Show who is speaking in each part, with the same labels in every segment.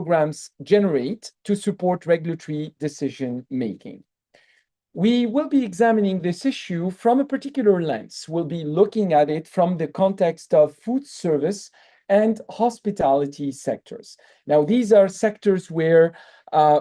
Speaker 1: programs generate to support regulatory decision making. We will be examining this issue from a particular lens. We'll be looking at it from the context of food service and hospitality sectors. Now, these are sectors where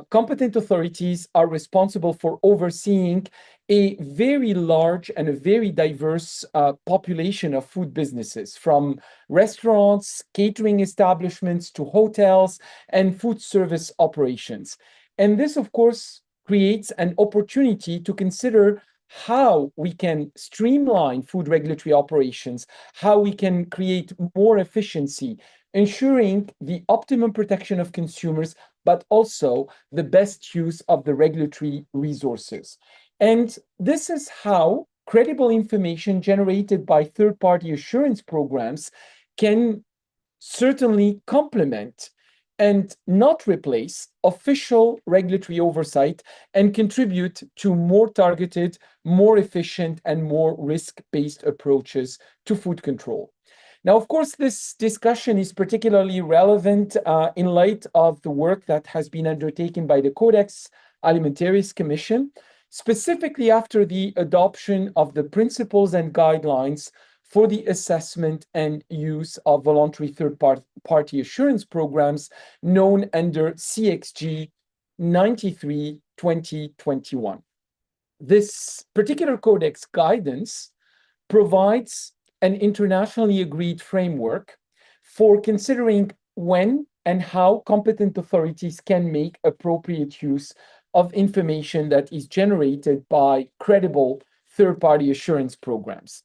Speaker 1: competent authorities are responsible for overseeing a very large and a very diverse population of food businesses, from restaurants, catering establishments, to hotels and food service operations. And this, of course, creates an opportunity to consider how we can streamline food regulatory operations, how we can create more efficiency, ensuring the optimum protection of consumers, but also the best use of the regulatory resources. And this is how credible information generated by third-party assurance programs can certainly complement and not replace official regulatory oversight and contribute to more targeted, more efficient, and more risk-based approaches to food control. Now, of course, this discussion is particularly relevant in light of the work that has been undertaken by the Codex Alimentarius Commission, specifically after the adoption of the principles and guidelines for the assessment and use of voluntary third-party assurance programs known under CXG 93/2021. This particular codex guidance provides an internationally agreed framework for considering when and how competent authorities can make appropriate use of information that is generated by credible third-party assurance programs.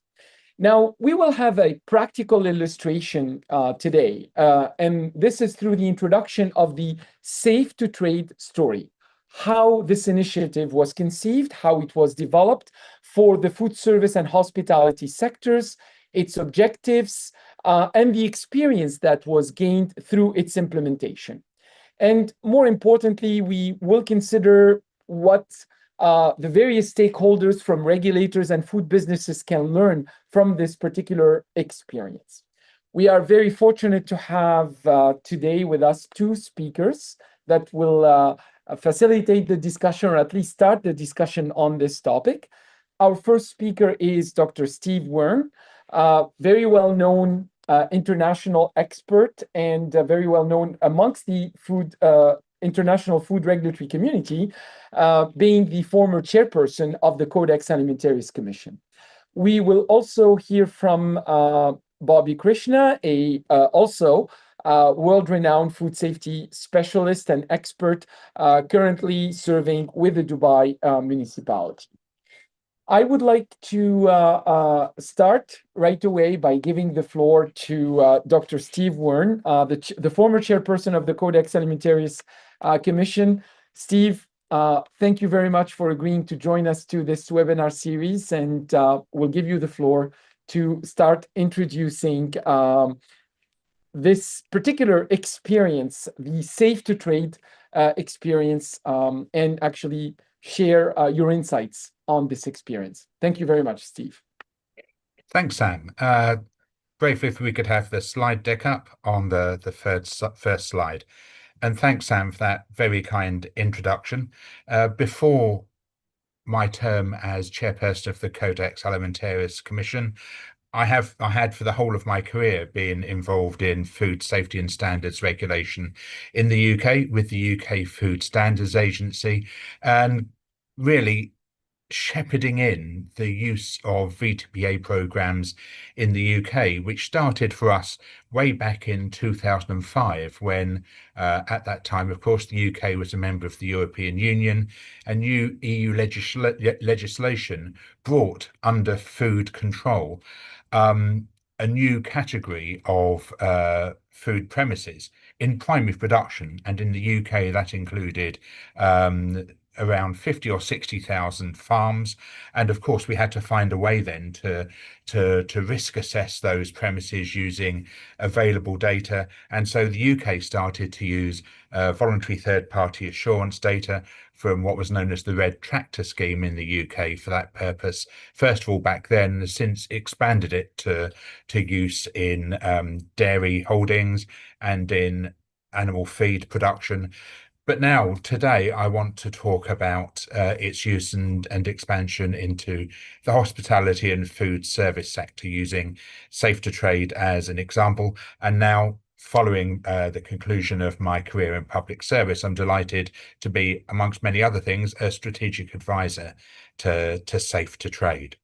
Speaker 1: Now, we will have a practical illustration today, and this is through the introduction of the Safe to Trade story, how this initiative was conceived, how it was developed for the food service and hospitality sectors, its objectives, and the experience that was gained through its implementation. And more importantly, we will consider what the various stakeholders from regulators and food businesses can learn from this particular experience. We are very fortunate to have today with us two speakers that will facilitate the discussion, or at least start the discussion on this topic. Our first speaker is Dr. Steve Wern, very well-known international expert and very well-known amongst the international food regulatory community, being the former chairperson of the Codex Alimentarius Commission. We will also hear from Bobby Krishna, also world-renowned food safety specialist and expert, currently serving with the Dubai municipality. I would like to start right away by giving the floor to Dr. Steve Wern, the former chairperson of the Codex Alimentarius Commission. Steve, thank you very much for agreeing to join us to this webinar series, and we'll give you the floor to start introducing this particular experience, the Safe to Trade experience, and actually share your insights on this experience. Thank you very much, Steve.
Speaker 2: Thanks, Sam. Briefly, if we could have the slide deck up on the first slide. And thanks, Sam, for that very kind introduction. Before my term as chairperson of the Codex Alimentarius Commission, I had for the whole of my career been involved in food safety and standards regulation in the UK with the UK Food Standards Agency, and really shepherding in the use of VTPA programs in the UK, which started for us way back in 2005, when at that time, of course, the UK was a member of the European Union, and new EU legislation brought under food control a new category of food premises in primary production, and in the UK that included around 50 or 60,000 farms. And of course, we had to find a way then to risk assess those premises using available data. And so the UK started to use voluntary third-party assurance data from what was known as the Red Tractor scheme in the UK for that purpose. First of all, back then, has since expanded it to use in dairy holdings and in animal feed production. But now, today, I want to talk about its use and expansion into the hospitality and food service sector, using Safe to Trade as an example. And now, following the conclusion of my career in public service, I'm delighted to be, amongst many other things, a strategic advisor to Safe to Trade.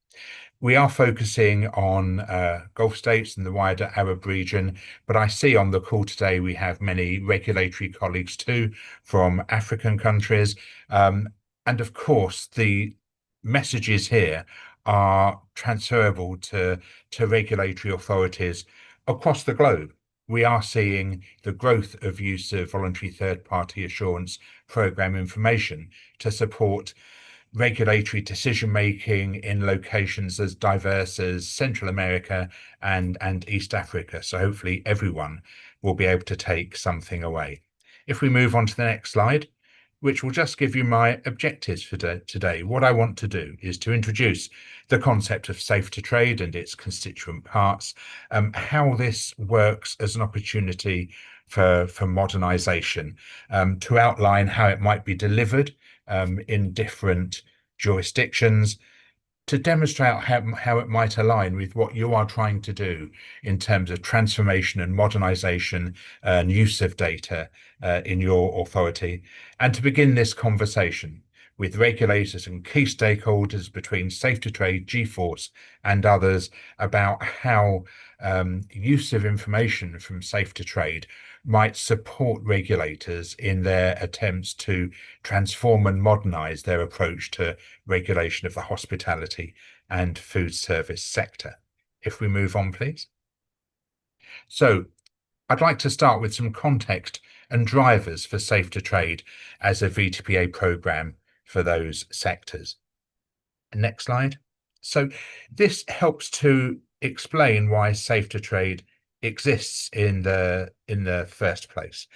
Speaker 2: We are focusing on Gulf states and the wider Arab region, but I see on the call today we have many regulatory colleagues too from African countries. And of course, the messages here are transferable to regulatory authorities across the globe. We are seeing the growth of use of voluntary third-party assurance program information to support regulatory decision-making in locations as diverse as Central America and East Africa. So hopefully everyone will be able to take something away. If we move on to the next slide, which will just give you my objectives for today. What I want to do is to introduce the concept of Safe to Trade and its constituent parts, how this works as an opportunity for modernisation, to outline how it might be delivered in different jurisdictions, to demonstrate how it might align with what you are trying to do in terms of transformation and modernisation and use of data in your authority, and to begin this conversation with regulators and key stakeholders between Safe to Trade, G-Force and others about how use of information from Safe to Trade might support regulators in their attempts to transform and modernise their approach to regulation of the hospitality and food service sector. If we move on, please. So I'd like to start with some context and drivers for Safe to Trade as a VTPA programme for those sectors. Next slide. So this helps to explain why Safe to Trade exists in the first place.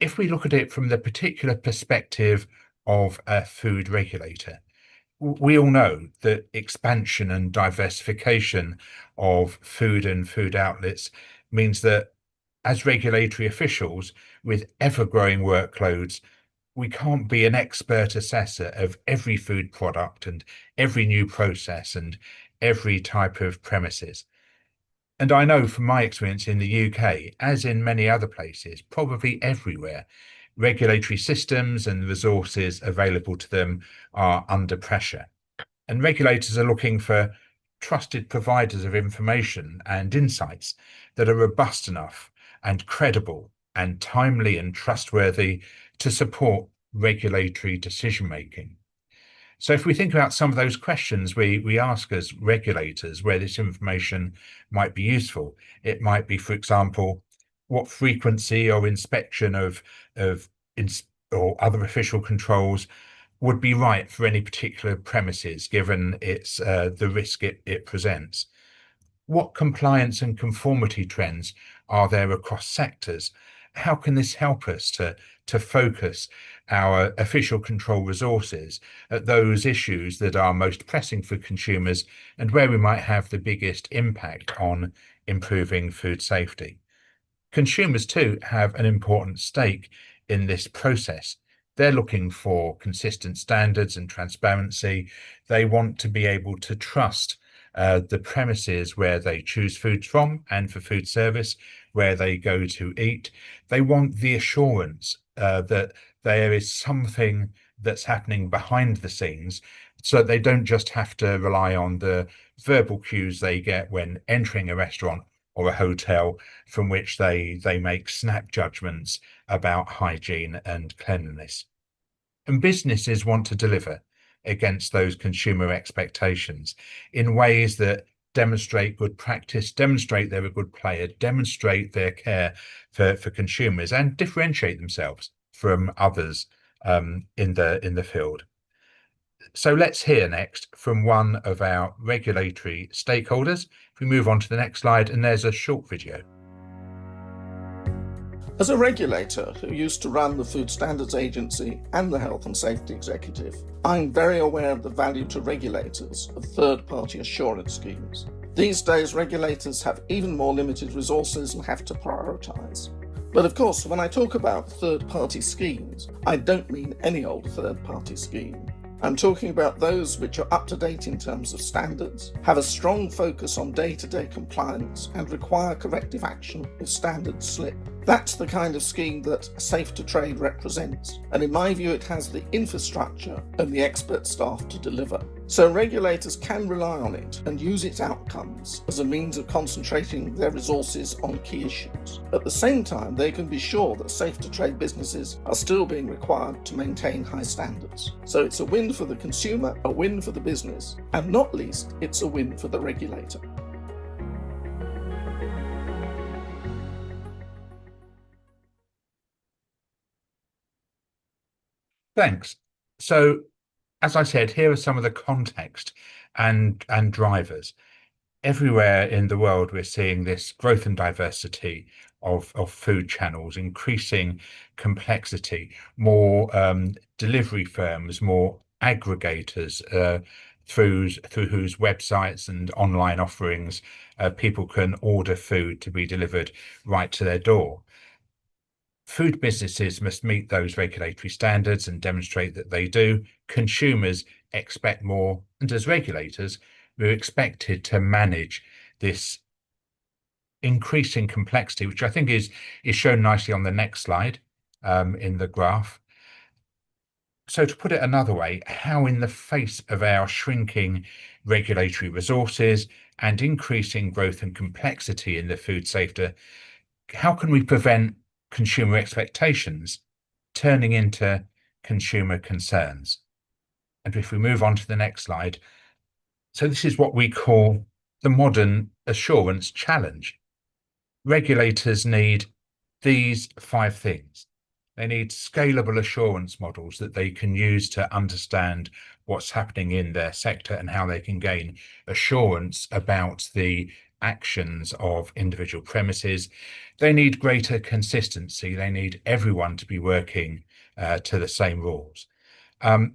Speaker 2: If we look at it from the particular perspective of a food regulator, we all know that expansion and diversification of food and food outlets means that as regulatory officials with ever-growing workloads, we can't be an expert assessor of every food product and every new process and every type of premises. And I know from my experience in the UK, as in many other places, probably everywhere, regulatory systems and resources available to them are under pressure. And regulators are looking for trusted providers of information and insights that are robust enough and credible and timely and trustworthy to support regulatory decision-making. So if we think about some of those questions we ask as regulators where this information might be useful, it might be, for example, what frequency or inspection or other official controls would be right for any particular premises given its the risk it presents. What compliance and conformity trends are there across sectors? How can this help us to focus our official control resources at those issues that are most pressing for consumers and where we might have the biggest impact on improving food safety? Consumers too have an important stake in this process. They're looking for consistent standards and transparency. They want to be able to trust the premises where they choose foods from and for food service, where they go to eat. They want the assurance that there is something that's happening behind the scenes, so they don't just have to rely on the verbal cues they get when entering a restaurant or a hotel, from which they make snap judgments about hygiene and cleanliness. And businesses want to deliver against those consumer expectations in ways that demonstrate good practice, demonstrate they're a good player, demonstrate their care for consumers, and differentiate themselves from others in the field. So let's hear next from one of our regulatory stakeholders. If we move on to the next slide, and there's a short video.
Speaker 3: As a regulator who used to run the Food Standards Agency and the Health and Safety Executive, I'm very aware of the value to regulators of third-party assurance schemes. These days, regulators have even more limited resources and have to prioritise. But of course, when I talk about third-party schemes, I don't mean any old third-party scheme. I'm talking about those which are up to date in terms of standards, have a strong focus on day-to-day compliance, and require corrective action if standards slip. That's the kind of scheme that Safe to Trade represents, and in my view it has the infrastructure and the expert staff to deliver. So regulators can rely on it and use its outcomes as a means of concentrating their resources on key issues. At the same time, they can be sure that Safe to Trade businesses are still being required to maintain high standards. So it's a win for the consumer, a win for the business, and not least, it's a win for the regulator.
Speaker 2: Thanks. So, as I said, here are some of the context and drivers. Everywhere in the world, we're seeing this growth and diversity of food channels, increasing complexity, more delivery firms, more aggregators through whose websites and online offerings people can order food to be delivered right to their door. Food businesses must meet those regulatory standards and demonstrate that they do. Consumers expect more, and as regulators, we're expected to manage this increasing complexity, which I think is shown nicely on the next slide in the graph. So to put it another way, how in the face of our shrinking regulatory resources and increasing growth and complexity in the food sector, how can we prevent consumer expectations turning into consumer concerns? And if we move on to the next slide, so this is what we call the modern assurance challenge. Regulators need these 5 things. They need scalable assurance models that they can use to understand what's happening in their sector and how they can gain assurance about the actions of individual premises. They need greater consistency. They need everyone to be working to the same rules. And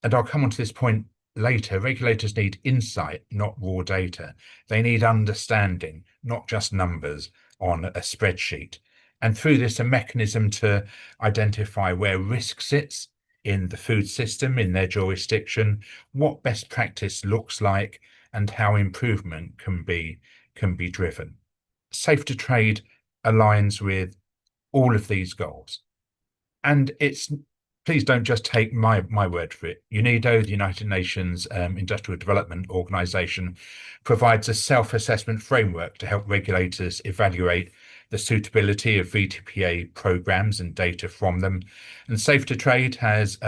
Speaker 2: I'll come on to this point later. Regulators need insight, not raw data. They need understanding, not just numbers on a spreadsheet. And through this, a mechanism to identify where risk sits in the food system, in their jurisdiction, what best practice looks like, and how improvement can be driven. Safe to Trade aligns with all of these goals. And it's, please don't just take my word for it. UNIDO, the United Nations Industrial Development Organization, provides a self-assessment framework to help regulators evaluate the suitability of VTPA programs and data from them. And Safe to Trade has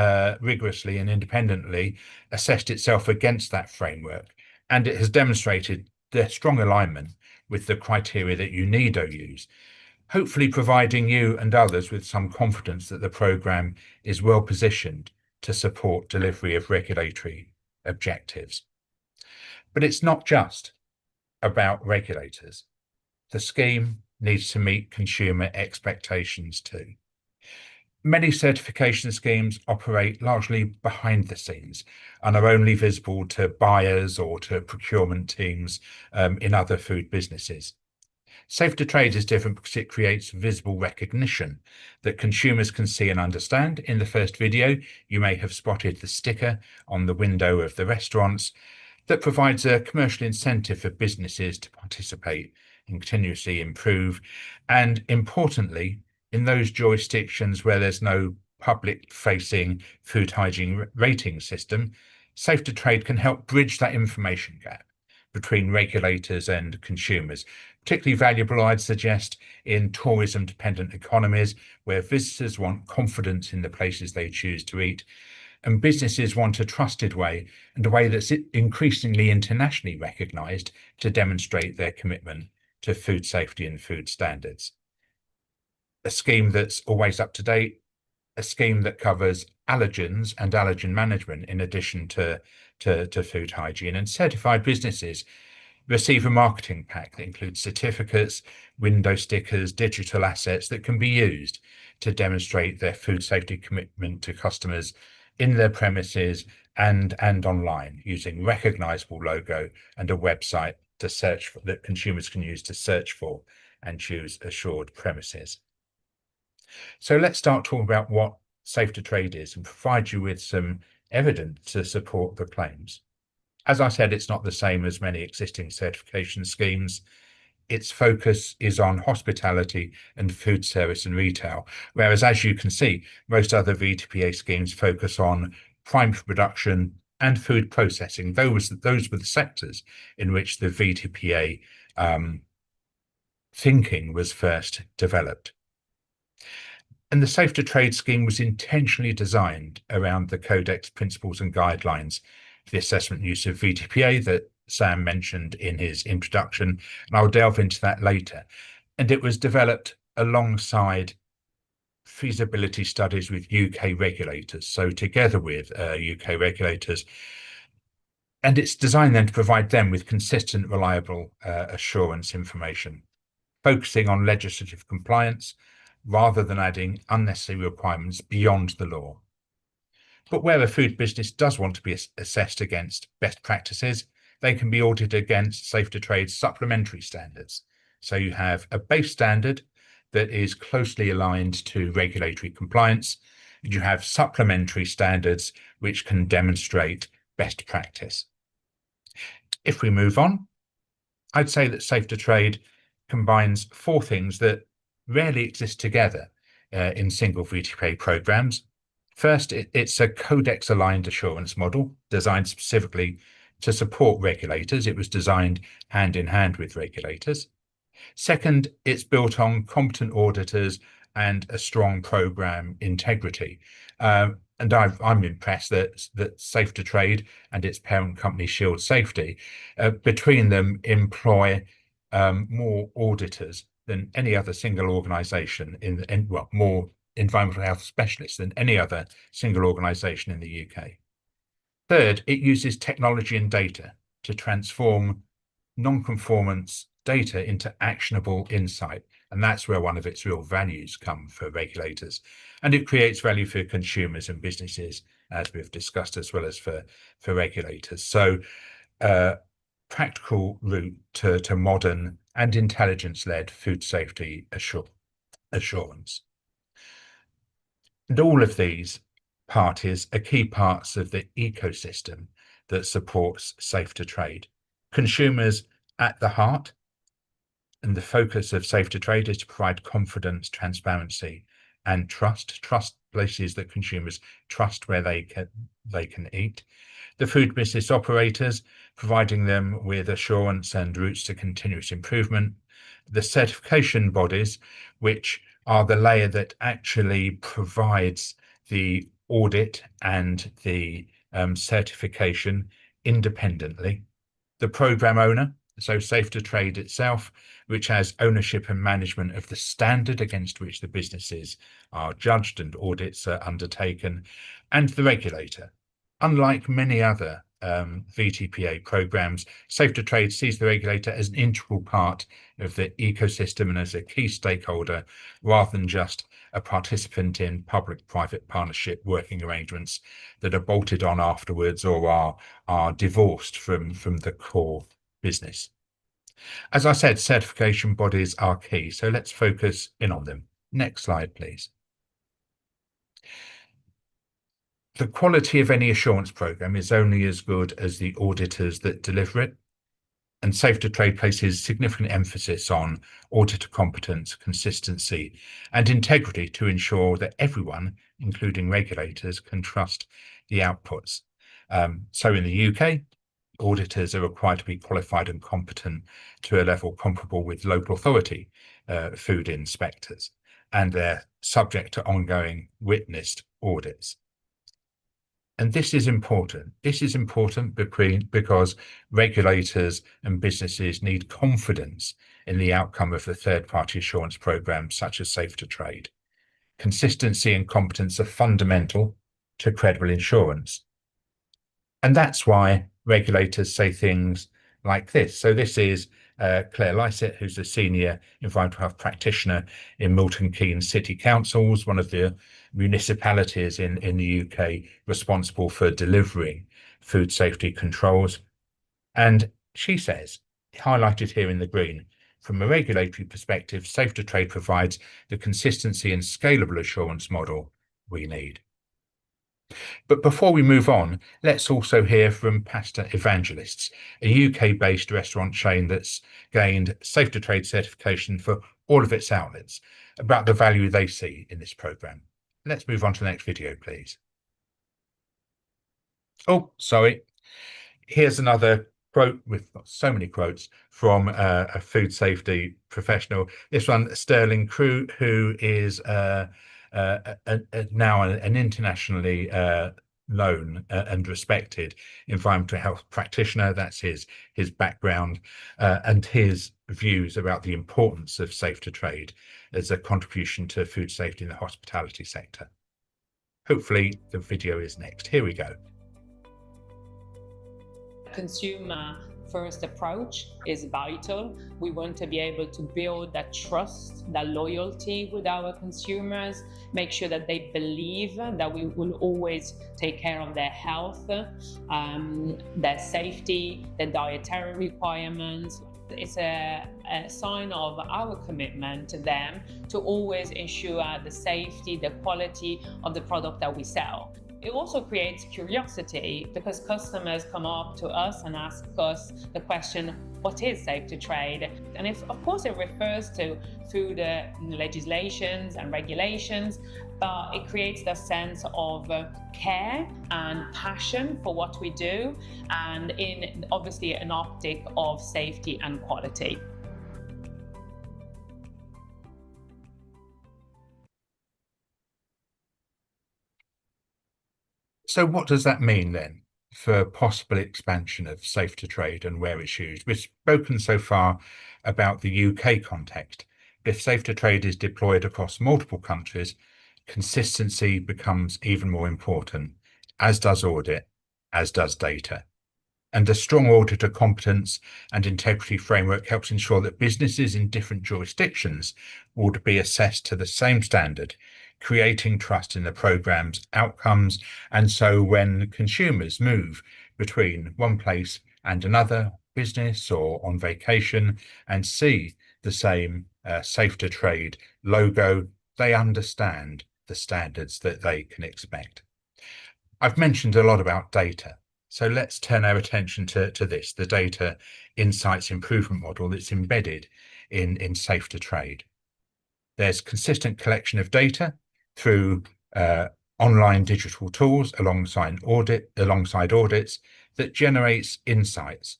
Speaker 2: rigorously and independently assessed itself against that framework, and it has demonstrated their strong alignment with the criteria that UNIDO use, hopefully providing you and others with some confidence that the programme is well positioned to support delivery of regulatory objectives. But it's not just about regulators. The scheme needs to meet consumer expectations too. Many certification schemes operate largely behind the scenes and are only visible to buyers or to procurement teams in other food businesses. Safe to Trade is different because it creates visible recognition that consumers can see and understand. In the first video, you may have spotted the sticker on the window of the restaurants that provides a commercial incentive for businesses to participate and continuously improve. And importantly, in those jurisdictions where there's no public-facing food hygiene rating system, Safe to Trade can help bridge that information gap between regulators and consumers. Particularly valuable, I'd suggest, in tourism-dependent economies where visitors want confidence in the places they choose to eat, and businesses want a trusted way, and a way that's increasingly internationally recognised to demonstrate their commitment to food safety and food standards. A scheme that's always up to date, a scheme that covers allergens and allergen management in addition to food hygiene, and certified businesses receive a marketing pack that includes certificates, window stickers, digital assets that can be used to demonstrate their food safety commitment to customers in their premises and online, using recognisable logo and a website to search for, that consumers can use to search for and choose assured premises. So let's start talking about what safe to trade is and provide you with some evidence to support the claims. As I said, it's not the same as many existing certification schemes. Its focus is on hospitality and food service and retail, whereas, as you can see, most other VTPA schemes focus on primary production and food processing. Those were the sectors in which the VTPA thinking was first developed. And the Safe to Trade scheme was intentionally designed around the Codex principles and guidelines for the assessment and use of VTPA that Sam mentioned in his introduction, and I'll delve into that later. And it was developed alongside feasibility studies with UK regulators, so together with UK regulators. And it's designed then to provide them with consistent, reliable assurance information, focusing on legislative compliance rather than adding unnecessary requirements beyond the law. But where a food business does want to be assessed against best practices, they can be audited against Safe to Trade supplementary standards. So you have a base standard that is closely aligned to regulatory compliance, and you have supplementary standards which can demonstrate best practice. If we move on, I'd say that Safe to Trade combines four things that rarely exist together in single VTPA programs. First, it's a codex-aligned assurance model designed specifically to support regulators. It was designed hand in hand with regulators. Second, it's built on competent auditors and a strong program integrity. And I'm impressed that Safe to Trade and its parent company Shield Safety, between them, employ more auditors than any other single organisation well, more environmental health specialists than any other single organisation in the UK. Third, it uses technology and data to transform non-conformance data into actionable insight. And that's where one of its real values come for regulators. And it creates value for consumers and businesses, as we've discussed, as well as for regulators. So practical route to modern and intelligence-led food safety assurance. And all of these parties are key parts of the ecosystem that supports Safe to Trade. Consumers at the heart, and the focus of Safe to Trade is to provide confidence, transparency, and trust. Trust places that consumers trust where they can eat. The food business operators, providing them with assurance and routes to continuous improvement. The certification bodies, which are the layer that actually provides the audit and the certification independently. The program owner, so Safe to Trade itself, which has ownership and management of the standard against which the businesses are judged and audits are undertaken, and the regulator. Unlike many other VTPA programs, Safe to Trade sees the regulator as an integral part of the ecosystem and as a key stakeholder, rather than just a participant in public-private partnership working arrangements that are bolted on afterwards or are divorced from the core business. As I said, certification bodies are key, so let's focus in on them. Next slide, please. The quality of any assurance program is only as good as the auditors that deliver it. And Safe to Trade places significant emphasis on auditor competence, consistency, and integrity to ensure that everyone, including regulators, can trust the outputs. So in the UK, auditors are required to be qualified and competent to a level comparable with local authority food inspectors, and they're subject to ongoing witnessed audits. And this is important. This is important because regulators and businesses need confidence in the outcome of the third-party assurance programs, such as Safe to Trade. Consistency and competence are fundamental to credible insurance. And that's why regulators say things like this. So this is Claire Lysett, who's a senior environmental health practitioner in Milton Keynes City Councils, one of the municipalities in the UK responsible for delivering food safety controls. And she says, highlighted here in the green, from a regulatory perspective, Safe to Trade provides the consistency and scalable assurance model we need. But before we move on, let's also hear from Pasta Evangelists, a UK-based restaurant chain that's gained Safe to Trade certification for all of its outlets, about the value they see in this programme. Let's move on to the next video, please. Oh, sorry. Here's another quote, with so many quotes, from a food safety professional. This one, Sterling Crew, who is now an internationally known and respected environmental health practitioner. That's his background and his views about the importance of Safe to Trade as a contribution to food safety in the hospitality sector. Hopefully the video is next. Here we go.
Speaker 4: Consumer first approach is vital. We want to be able to build that trust, that loyalty with our consumers, make sure that they believe that we will always take care of their health, their safety, their dietary requirements. It's a sign of our commitment to them to always ensure the safety, the quality of the product that we sell. It also creates curiosity because customers come up to us and ask us the question, what is Safe to Trade? And of course it refers to food legislations and regulations, but it creates that sense of care and passion for what we do, and in obviously an optic of safety and quality.
Speaker 2: So what does that mean then for possible expansion of Safe to Trade and where it's used? We've spoken so far about the UK context. If Safe to Trade is deployed across multiple countries, consistency becomes even more important, as does audit, as does data. And a strong auditor competence and integrity framework helps ensure that businesses in different jurisdictions would be assessed to the same standard, creating trust in the programme's outcomes. And so when consumers move between one place and another, business or on vacation, and see the same Safe to Trade logo, they understand the standards that they can expect. I've mentioned a lot about data. So let's turn our attention to this, the data insights improvement model that's embedded in Safe to Trade. There's consistent collection of data through online digital tools alongside audits that generates insights,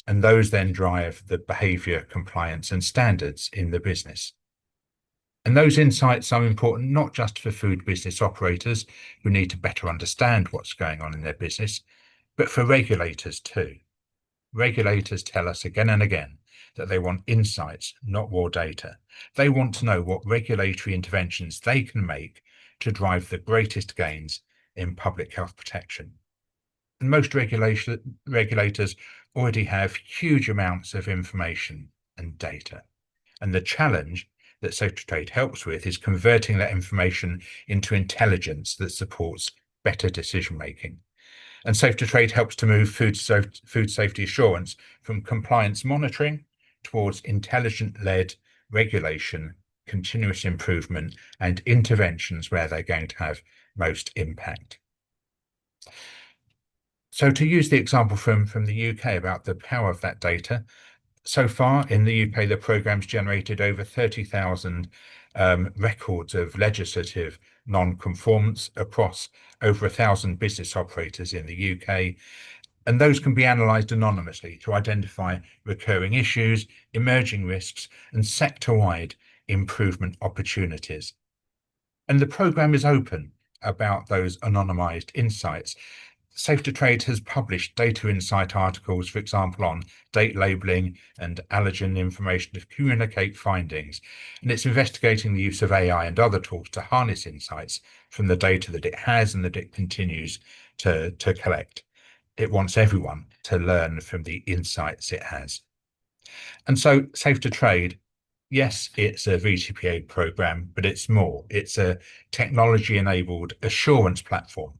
Speaker 2: and those then drive the behaviour, compliance and standards in the business. And those insights are important not just for food business operators who need to better understand what's going on in their business, but for regulators too. Regulators tell us again and again that they want insights, not more data. They want to know what regulatory interventions they can make to drive the greatest gains in public health protection. And most regulators already have huge amounts of information and data. And the challenge that Safe to Trade helps with is converting that information into intelligence that supports better decision making. And Safe to Trade helps to move food safety assurance from compliance monitoring towards intelligent-led regulation, continuous improvement, and interventions where they're going to have most impact. So to use the example from the UK about the power of that data, so far in the UK, the programme's generated over 30,000 records of legislative non-conformance across over 1,000 business operators in the UK. And those can be analysed anonymously to identify recurring issues, emerging risks, and sector-wide improvement opportunities. And the programme is open about those anonymised insights. Safe to Trade has published data insight articles, for example, on date labelling and allergen information to communicate findings. And it's investigating the use of AI and other tools to harness insights from the data that it has and that it continues to collect. It wants everyone to learn from the insights it has. And so Safe to Trade, yes, it's a VTPA programme, but it's more. It's a technology-enabled assurance platform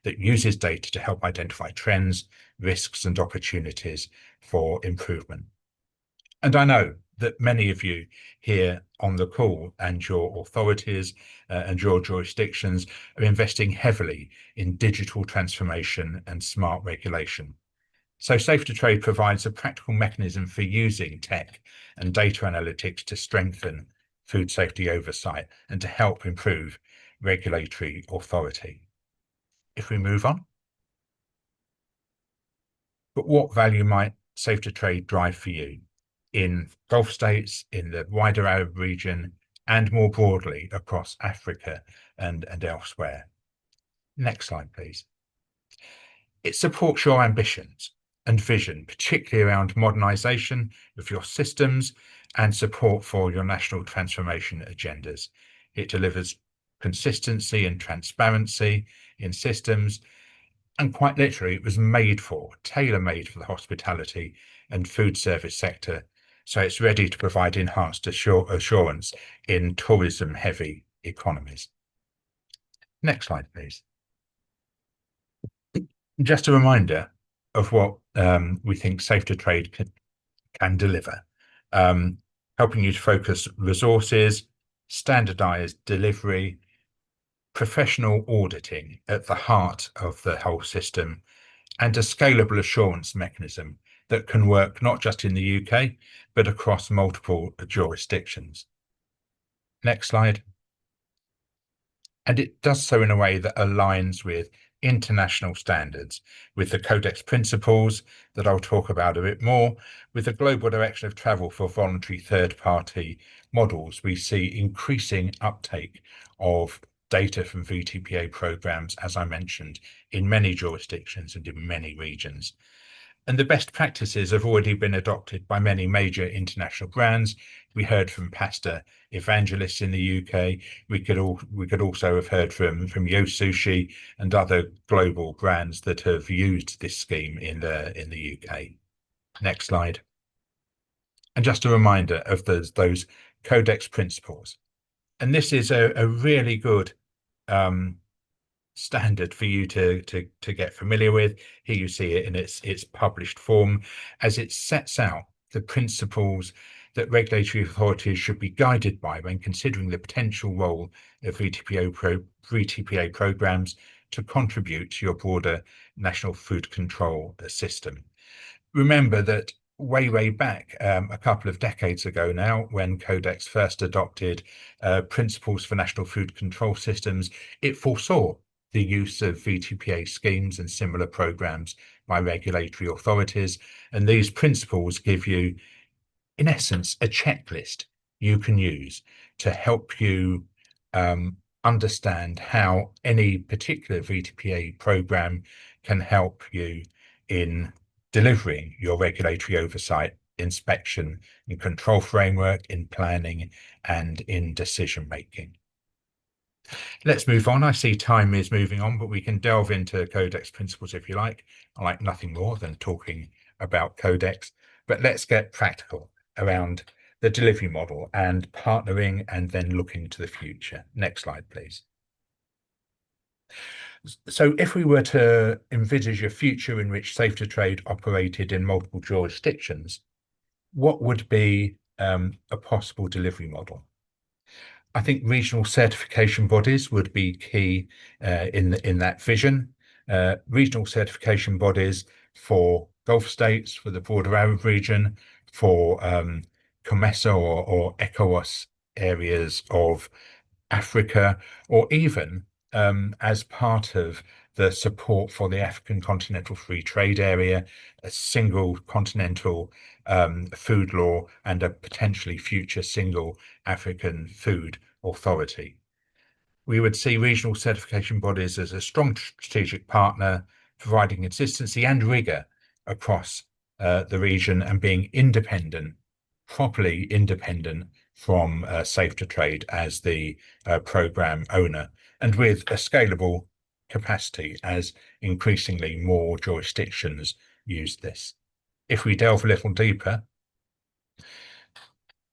Speaker 2: that uses data to help identify trends, risks and opportunities for improvement. And I know that many of you here on the call and your authorities and your jurisdictions are investing heavily in digital transformation and smart regulation. So Safe to Trade provides a practical mechanism for using tech and data analytics to strengthen food safety oversight and to help improve regulatory authority. If we move on. But what value might Safe to Trade drive for you in Gulf states, in the wider Arab region, and more broadly across Africa and elsewhere? Next slide, please. It supports your ambitions and vision, particularly around modernisation of your systems and support for your national transformation agendas. It delivers consistency and transparency in systems, and quite literally, it was tailor-made for the hospitality and food service sector, so it's ready to provide enhanced assurance in tourism-heavy economies. Next slide, please. Just a reminder of what we think Safe to Trade can deliver, helping you to focus resources, standardized delivery, professional auditing at the heart of the whole system, and a scalable assurance mechanism that can work not just in the UK, but across multiple jurisdictions. Next slide. And it does so in a way that aligns with international standards, with the Codex principles that I'll talk about a bit more, with the global direction of travel for voluntary third-party models. We see increasing uptake of data from VTPA programs, as I mentioned, in many jurisdictions and in many regions. And the best practices have already been adopted by many major international brands. We heard from pasta evangelists in the UK. We could also have heard from Yo Sushi and other global brands that have used this scheme in the UK. Next slide. And just a reminder of those Codex principles. And this is a really good standard for you to get familiar with. Here you see it in its published form, as it sets out the principles that regulatory authorities should be guided by when considering the potential role of VTPA programs to contribute to your broader national food control system. Remember that way back, a couple of decades ago now, when Codex first adopted principles for national food control systems, it foresaw the use of VTPA schemes and similar programs by regulatory authorities. And these principles give you, in essence, a checklist you can use to help you understand how any particular VTPA program can help you in delivering your regulatory oversight, inspection and control framework, in planning and in decision making. Let's move on. I see time is moving on, but we can delve into Codex principles if you like. I like nothing more than talking about Codex, but let's get practical around the delivery model and partnering and then looking to the future. Next slide, please. So if we were to envisage a future in which Safe to Trade operated in multiple jurisdictions, what would be a possible delivery model? I think regional certification bodies would be key in that vision. Regional certification bodies for Gulf states, for the broader Arab region, for COMESA or ECOWAS areas of Africa, or even as part of the support for the African Continental Free Trade Area, a single continental food law, and a potentially future single African food authority. We would see regional certification bodies as a strong strategic partner, providing consistency and rigour across the region and being independent, properly independent from Safe to Trade as the programme owner, and with a scalable capacity as increasingly more jurisdictions use this. If we delve a little deeper,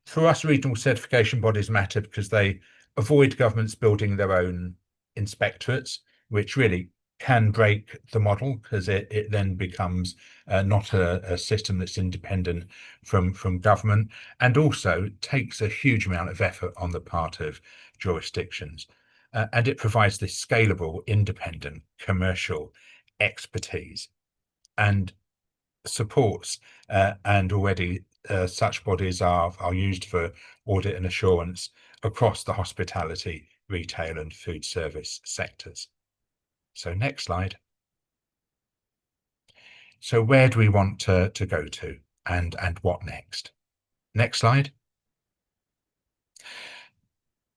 Speaker 2: for us, regional certification bodies matter because they avoid governments building their own inspectorates, which really can break the model, because it then becomes not a system that's independent from government, and also takes a huge amount of effort on the part of jurisdictions. And it provides this scalable, independent, commercial expertise and supports, and already such bodies are used for audit and assurance across the hospitality, retail and food service sectors. So next slide. So where do we want to go to, and what next? Next slide.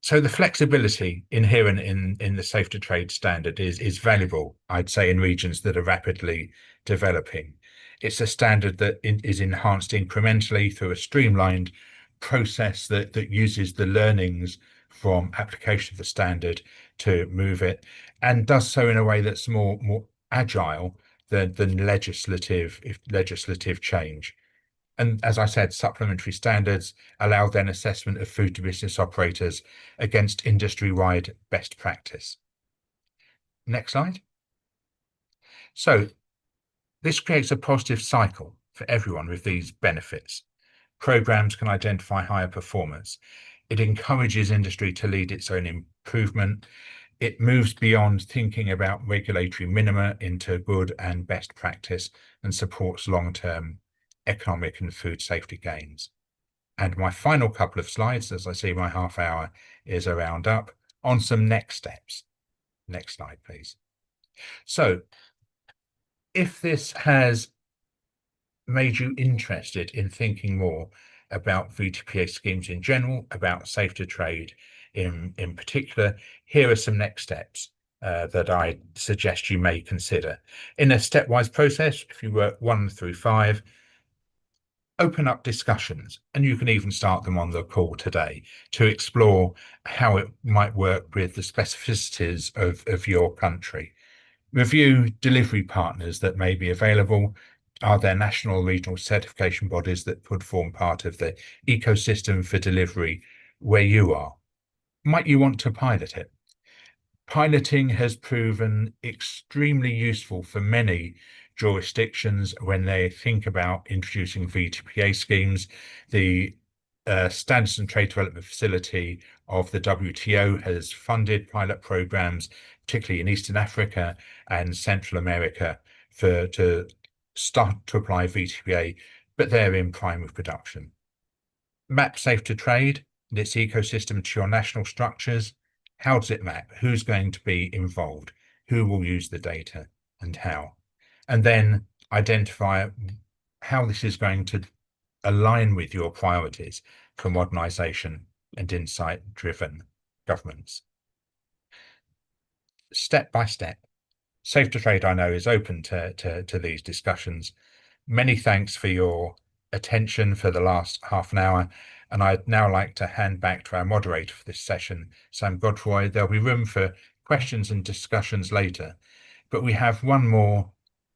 Speaker 2: So the flexibility inherent in the Safe to Trade standard is valuable, I'd say, in regions that are rapidly developing. It's a standard that is enhanced incrementally through a streamlined process that uses the learnings from application of the standard to move it, and does so in a way that's more agile than legislative change. And as I said, supplementary standards allow then assessment of food to business operators against industry-wide best practice. Next slide. So this creates a positive cycle for everyone with these benefits. Programs can identify higher performance. It encourages industry to lead its own improvement. It moves beyond thinking about regulatory minima into good and best practice, and supports long-term economic and food safety gains. And my final couple of slides, as I see my half hour is around up, on some next steps. Next slide, please. So if this has made you interested in thinking more about VTPA schemes in general, about Safe to Trade in particular, here are some next steps that I suggest you may consider. In a stepwise process, if you work 1 through 5, open up discussions, and you can even start them on the call today to explore how it might work with the specificities of your country. Review delivery partners that may be available. Are there national or regional certification bodies that could form part of the ecosystem for delivery where you are? Might you want to pilot it? Piloting has proven extremely useful for many jurisdictions when they think about introducing VTPA schemes. The Standards and Trade Development Facility of the WTO has funded pilot programs, particularly in Eastern Africa and Central America, to start to apply VTPA, but they're in prime of production. Map Safe to Trade and its ecosystem to your national structures. How does it map? Who's going to be involved? Who will use the data and how? And then identify how this is going to align with your priorities for modernisation and insight-driven governments. Step by step. Safe to Trade, I know, is open to these discussions. Many thanks for your attention for the last half an hour. And I'd now like to hand back to our moderator for this session, Sam Godfroy. There'll be room for questions and discussions later, but we have one more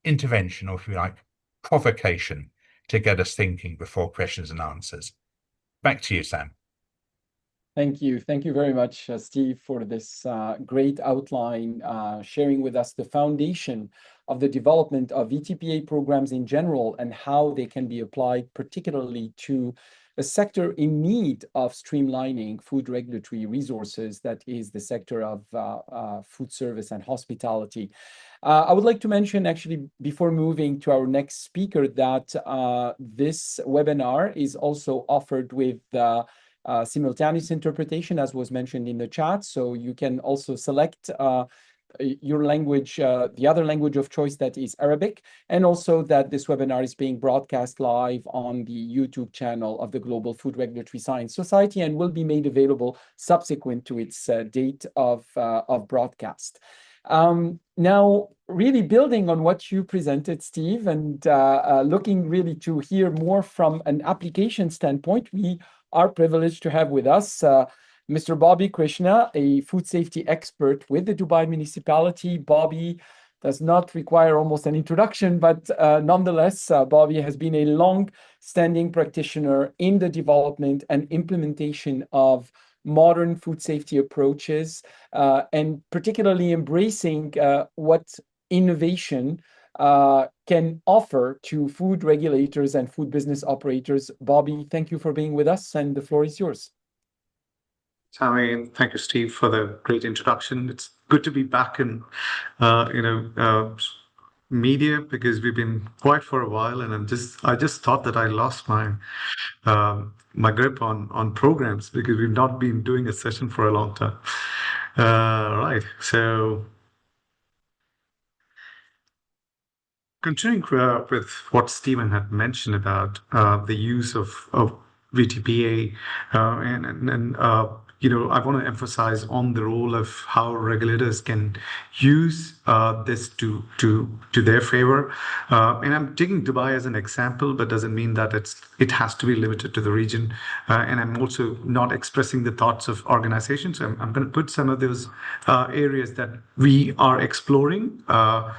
Speaker 2: intervention, or if you like, provocation, to get us thinking before questions and answers. Back to you, Sam.
Speaker 1: Thank you. Thank you very much, Steve, for this great outline, sharing with us the foundation of the development of VTPA programs in general and how they can be applied particularly to a sector in need of streamlining food regulatory resources, that is the sector of food service and hospitality. I would like to mention, actually, before moving to our next speaker, that this webinar is also offered with simultaneous interpretation, as was mentioned in the chat. So you can also select your language, the other language of choice, that is Arabic, and also that this webinar is being broadcast live on the YouTube channel of the Global Food Regulatory Science Society and will be made available subsequent to its date of broadcast. Now, really building on what you presented, Steve, and looking really to hear more from an application standpoint, we are privileged to have with us Mr. Bobby Krishna, a food safety expert with the Dubai municipality. Bobby does not require almost an introduction, but nonetheless, Bobby has been a long-standing practitioner in the development and implementation of modern food safety approaches, and particularly embracing what innovation can offer to food regulators and food business operators. Bobby, thank you for being with us, and the floor is yours.
Speaker 5: Sami, thank you, Steve, for the great introduction. It's good to be back in, media, because we've been quiet for a while, and I just thought that I lost my grip on programs because we've not been doing a session for a long time. Right, so continuing with what Stephen had mentioned about the use of VTPA, I want to emphasize on the role of how regulators can use this to their favor. And I'm taking Dubai as an example, but doesn't mean that it has to be limited to the region. And I'm also not expressing the thoughts of organizations. I'm going to put some of those areas that we are exploring.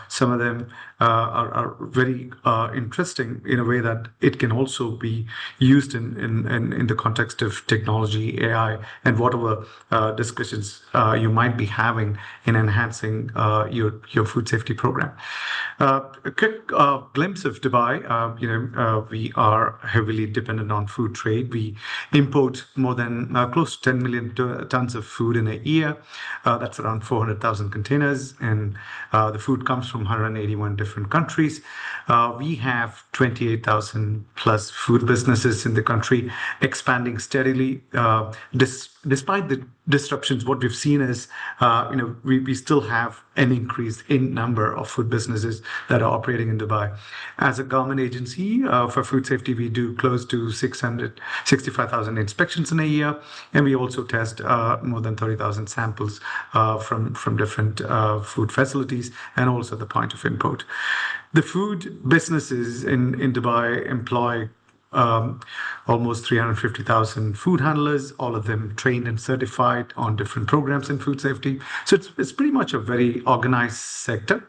Speaker 5: Some of them are very interesting in a way that it can also be used in the context of technology, AI, and whatever discussions you might be having in enhancing your food safety program. A quick glimpse of Dubai. We are heavily dependent on food trade. We import more than close to 10 million tons of food in a year. That's around 400,000 containers, and the food comes from 181 different countries. We have 28,000 plus food businesses in the country, expanding steadily. Despite the disruptions, what we've seen is, we still have an increase in number of food businesses that are operating in Dubai. As a government agency for food safety, we do close to 665,000 inspections in a year, and we also test more than 30,000 samples from different food facilities and also the point of import. The food businesses in Dubai employ almost 350,000 food handlers, all of them trained and certified on different programs in food safety. So it's pretty much a very organized sector.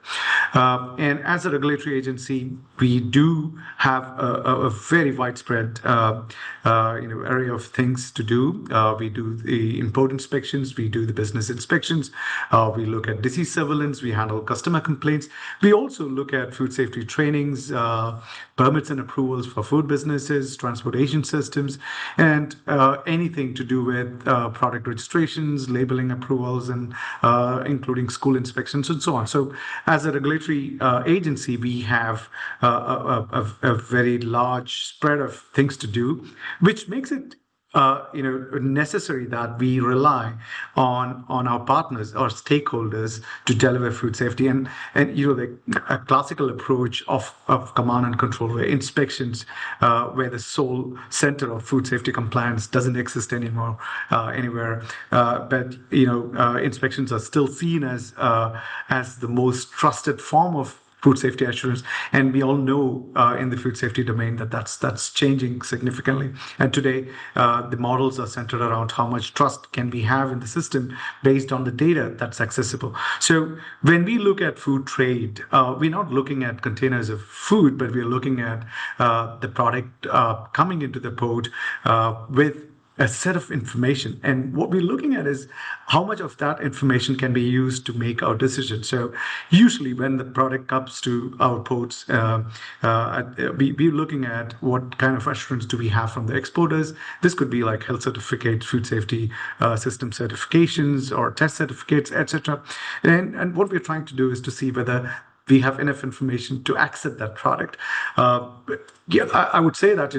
Speaker 5: And as a regulatory agency, we do have a very widespread area of things to do. We do the import inspections, we do the business inspections, we look at disease surveillance, we handle customer complaints. We also look at food safety trainings, permits and approvals for food businesses, transportation systems, and anything to do with product registrations, labeling approvals, and including school inspections and so on. So as a regulatory agency, we have a very large spread of things to do, which makes it necessary that we rely on our partners or stakeholders to deliver food safety. And a classical approach of command and control, where inspections, where the sole center of food safety compliance doesn't exist anymore anywhere. But inspections are still seen as the most trusted form of food safety assurance, and we all know in the food safety domain that's changing significantly. And today, the models are centered around how much trust can we have in the system based on the data that's accessible. So when we look at food trade, we're not looking at containers of food, but we're looking at the product coming into the port with a set of information. And what we're looking at is how much of that information can be used to make our decisions. So usually when the product comes to our ports, we're looking at what kind of assurance do we have from the exporters. This could be like health certificates, food safety system certifications, or test certificates, etc. And what we're trying to do is to see whether we have enough information to accept that product. I would say that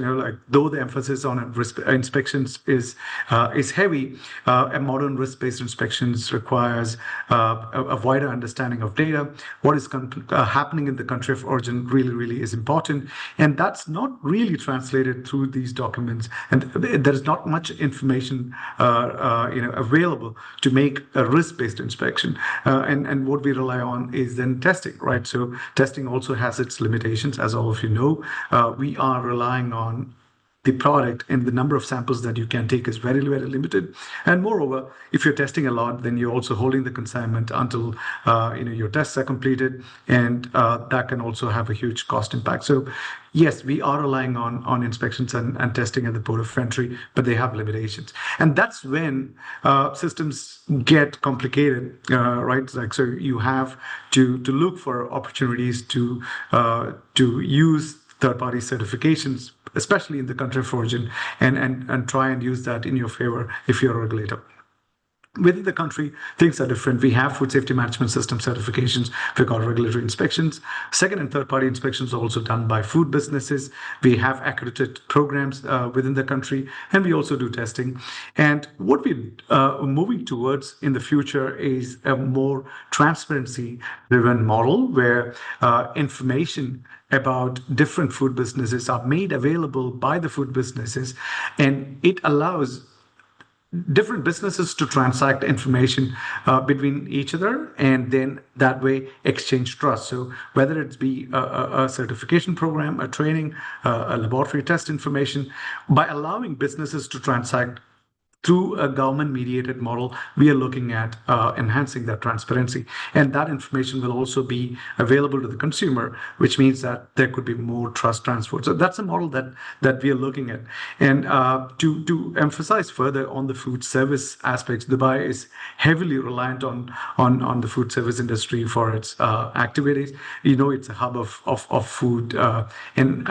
Speaker 5: though the emphasis on inspections is heavy, a modern risk-based inspections requires a wider understanding of data. What is happening in the country of origin really is important, and that's not really translated through these documents. And there is not much information available to make a risk-based inspection. And what we rely on is then testing, right? So testing also has its limitations, as all of you know. We are relying on the product and the number of samples that you can take is very, very limited. And moreover, if you're testing a lot, then you're also holding the consignment until your tests are completed, and that can also have a huge cost impact. So yes, we are relying on inspections and testing at the port of entry, but they have limitations. And that's when systems get complicated, right? Like, so you have to look for opportunities to use third-party certifications, especially in the country of origin, and try and use that in your favor if you're a regulator. Within the country, things are different. We have food safety management system certifications. We've got regulatory inspections. Second and third party inspections are also done by food businesses. We have accredited programs within the country, and we also do testing. And what we're moving towards in the future is a more transparency driven model where information about different food businesses are made available by the food businesses, and it allows different businesses to transact information between each other, and then that way exchange trust. So whether it's be a certification program, a training, a laboratory test information, by allowing businesses to transact through a government mediated model, we are looking at enhancing that transparency. And that information will also be available to the consumer, which means that there could be more trust transfer. So that's a model that we are looking at. And to emphasize further on the food service aspects, Dubai is heavily reliant on the food service industry for its activities. It's a hub of food and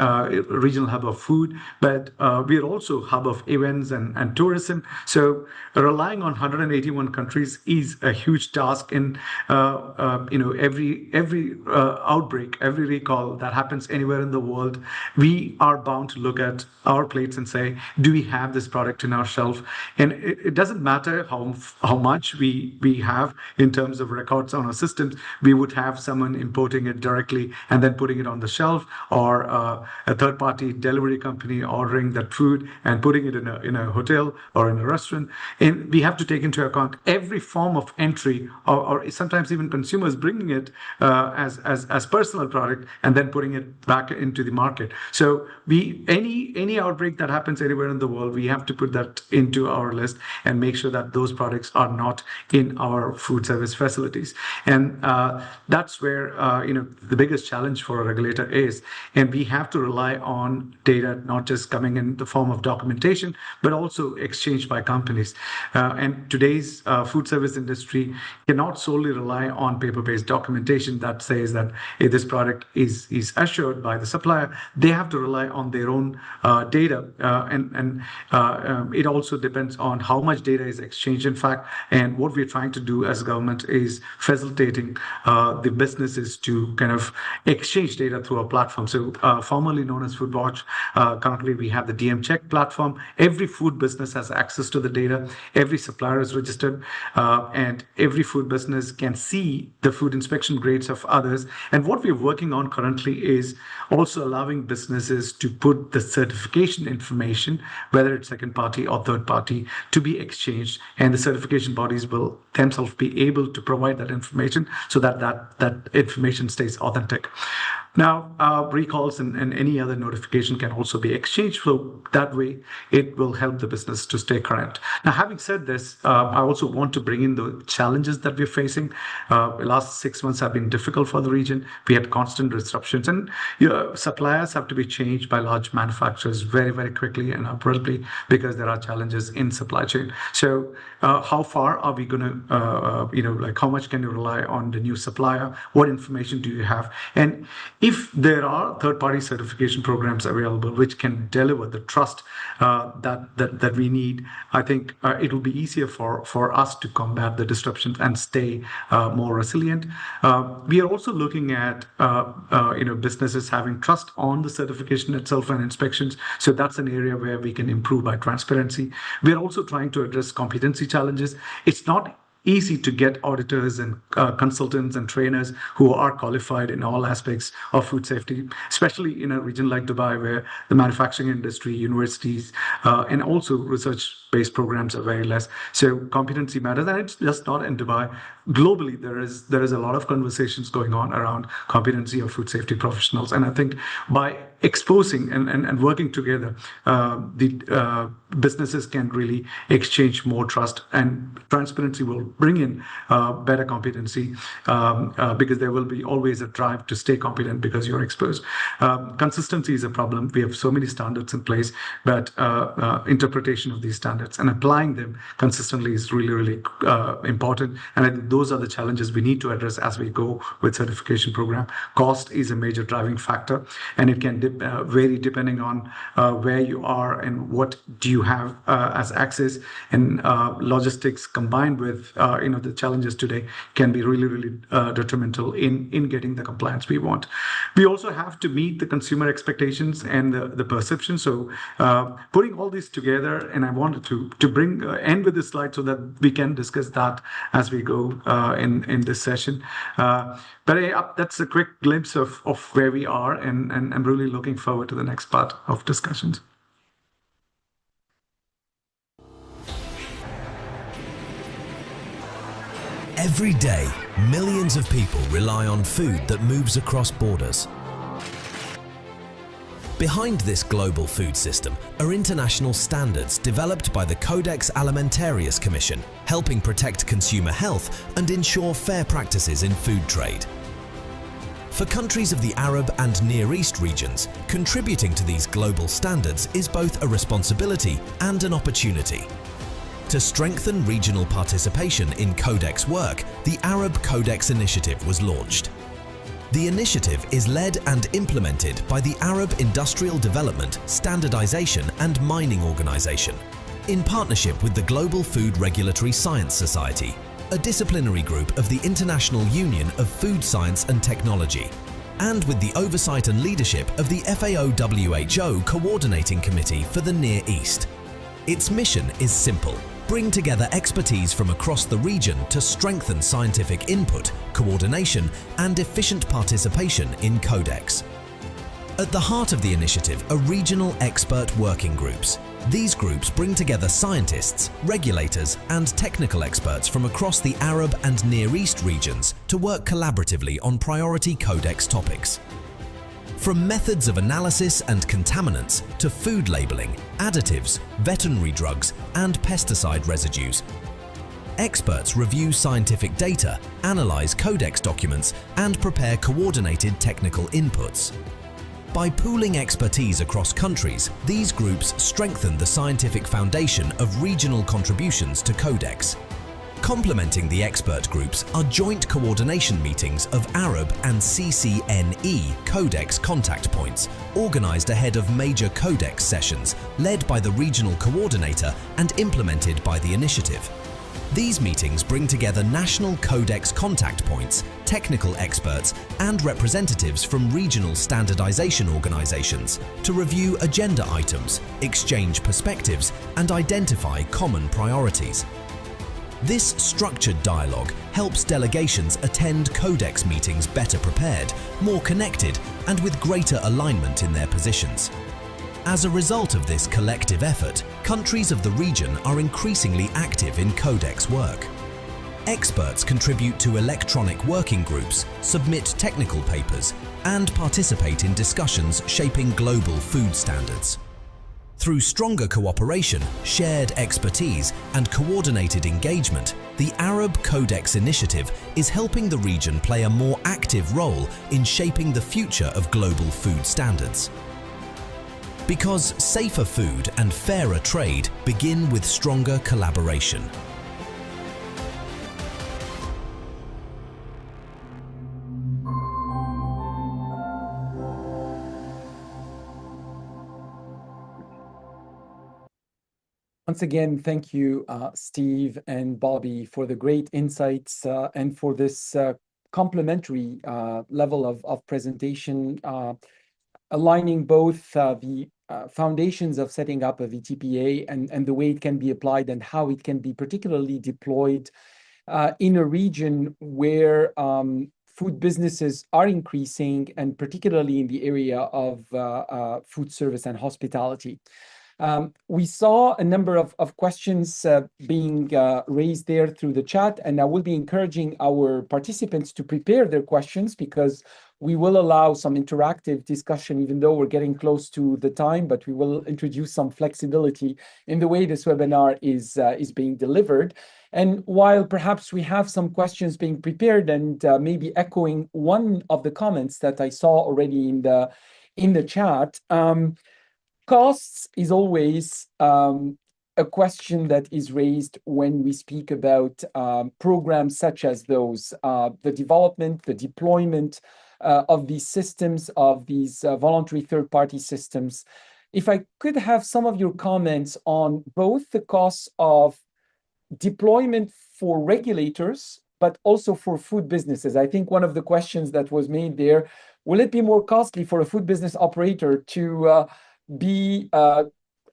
Speaker 5: regional hub of food, but we are also hub of events and tourism. So relying on 181 countries is a huge task. In every outbreak, every recall that happens anywhere in the world, we are bound to look at our plates and say, do we have this product in our shelf? And it doesn't matter how much we have in terms of records on our systems. We would have someone importing it directly and then putting it on the shelf, or a third-party delivery company ordering that food and putting it in a hotel or in a restaurant. And we have to take into account every form of entry, or sometimes even consumers bringing it as personal product and then putting it back into the market. So any outbreak that happens anywhere in the world, we have to put that into our list and make sure that those products are not in our food service facilities. And that's where the biggest challenge for a regulator is. And we have to rely on data not just coming in the form of documentation, but also exchanged by companies. And today's food service industry cannot solely rely on paper-based documentation that says that this product is assured by the supplier. They have to rely on their own data, and it also depends on how much data is exchanged, in fact. And what we're trying to do as government is facilitating the businesses to kind of exchange data through our platform. So formerly known as FoodWatch, currently we have the DM Check platform. Every food business has access to the data. Every supplier is registered, and every food business can see the food inspection grades of others. And what we're working on currently is also allowing businesses to put the certification information, whether it's second party or third party, to be exchanged, and the certification bodies will themselves be able to provide that information so that that information stays authentic. Now, recalls and any other notification can also be exchanged. So that way, it will help the business to stay current. Now, having said this, I also want to bring in the challenges that we're facing. The last 6 months have been difficult for the region. We had constant disruptions, and suppliers have to be changed by large manufacturers very, very quickly and abruptly because there are challenges in supply chain. So how far are we going to, how much can you rely on the new supplier? What information do you have? And if there are third-party certification programs available which can deliver the trust that we need, I think it will be easier for us to combat the disruptions and stay more resilient. We are also looking at businesses having trust on the certification itself and inspections. So that's an area where we can improve by transparency. We are also trying to address competency challenges. It's not easy to get auditors and consultants and trainers who are qualified in all aspects of food safety, especially in a region like Dubai, where the manufacturing industry, universities, and also research-based programs are very less. So competency matters, and it's just not in Dubai. globally, there is a lot of conversations going on around competency of food safety professionals. And I think by exposing and working together, the businesses can really exchange more trust, and transparency will bring in better competency, because there will be always a drive to stay competent because you're exposed. Consistency is a problem. We have so many standards in place, but interpretation of these standards and applying them consistently is really, really important. And I think those are the challenges we need to address as we go with certification program. Cost is a major driving factor, and it can vary depending on where you are and what do you have as access. And logistics combined with the challenges today can be really, really detrimental in getting the compliance we want. We also have to meet the consumer expectations and the perception. So putting all these together, and I wanted to bring end with this slide so that we can discuss that as we go in this session. But that's a quick glimpse of where we are, and I'm really looking forward to the next part of discussions.
Speaker 6: Every day, millions of people rely on food that moves across borders. Behind this global food system are international standards developed by the Codex Alimentarius Commission, helping protect consumer health and ensure fair practices in food trade. For countries of the Arab and Near East regions, contributing to these global standards is both a responsibility and an opportunity. To strengthen regional participation in Codex work, the Arab Codex Initiative was launched. The initiative is led and implemented by the Arab Industrial Development, Standardization and Mining Organization, in partnership with the Global Food Regulatory Science Society, a disciplinary group of the International Union of Food Science and Technology, and with the oversight and leadership of the FAO-WHO Coordinating Committee for the Near East. Its mission is simple: bring together expertise from across the region to strengthen scientific input, coordination, and efficient participation in Codex. At the heart of the initiative are regional expert working groups. These groups bring together scientists, regulators, and technical experts from across the Arab and Near East regions to work collaboratively on priority Codex topics. From methods of analysis and contaminants to food labeling, additives, veterinary drugs, and pesticide residues, experts review scientific data, analyze Codex documents, and prepare coordinated technical inputs. By pooling expertise across countries, these groups strengthen the scientific foundation of regional contributions to Codex. Complementing the expert groups are joint coordination meetings of Arab and CCNE Codex contact points, organized ahead of major Codex sessions, led by the regional coordinator and implemented by the initiative. These meetings bring together national Codex contact points, technical experts, and representatives from regional standardization organizations to review agenda items, exchange perspectives, and identify common priorities. This structured dialogue helps delegations attend Codex meetings better prepared, more connected, and with greater alignment in their positions. As a result of this collective effort, countries of the region are increasingly active in Codex work. Experts contribute to electronic working groups, submit technical papers, and participate in discussions shaping global food standards. Through stronger cooperation, shared expertise, and coordinated engagement, the Arab Codex Initiative is helping the region play a more active role in shaping the future of global food standards. Because safer food and fairer trade begin with stronger collaboration.
Speaker 1: Once again, thank you, Steve and Bobby, for the great insights and for this complementary level of presentation, aligning both the foundations of setting up a VTPA and the way it can be applied and how it can be particularly deployed in a region where food businesses are increasing, and particularly in the area of food service and hospitality. We saw a number of questions being raised there through the chat, and I will be encouraging our participants to prepare their questions because we will allow some interactive discussion, even though we're getting close to the time, but we will introduce some flexibility in the way this webinar is being delivered. And while perhaps we have some questions being prepared and maybe echoing one of the comments that I saw already in the chat, costs is always a question that is raised when we speak about programs such as those, the development, the deployment of these systems, of these voluntary third-party systems. If I could have some of your comments on both the costs of deployment for regulators, but also for food businesses. I think one of the questions that was made there, will it be more costly for a food business operator to be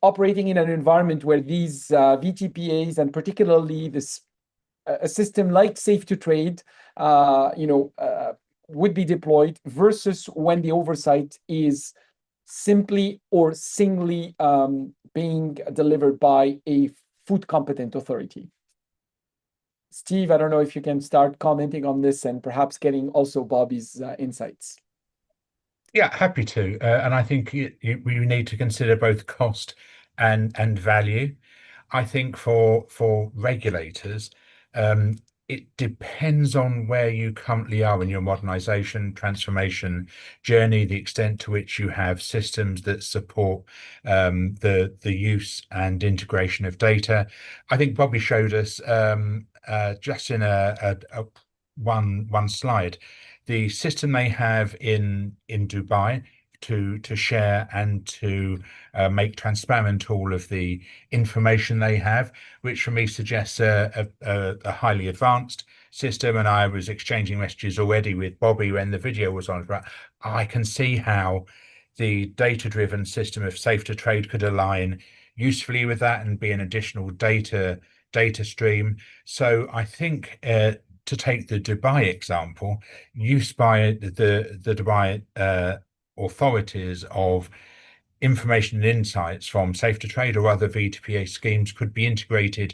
Speaker 1: operating in an environment where these VTPAs and particularly this a system like Safe to Trade, would be deployed versus when the oversight is simply or singly being delivered by a food competent authority? Steve, I don't know if you can start commenting on this and perhaps getting also Bobby's insights.
Speaker 2: Yeah, happy to. And I think we need to consider both cost and value. I think for regulators, it depends on where you currently are in your modernization transformation journey, the extent to which you have systems that support the use and integration of data. I think Bobby showed us just in one slide the system they have in Dubai to share and to make transparent all of the information they have, which for me suggests a highly advanced system. And I was exchanging messages already with Bobby when the video was on, but I can see how the data-driven system of Safe to Trade could align usefully with that and be an additional data stream. So I think to take the Dubai example, use by the Dubai authorities of information and insights from Safe to Trade or other VTPA schemes could be integrated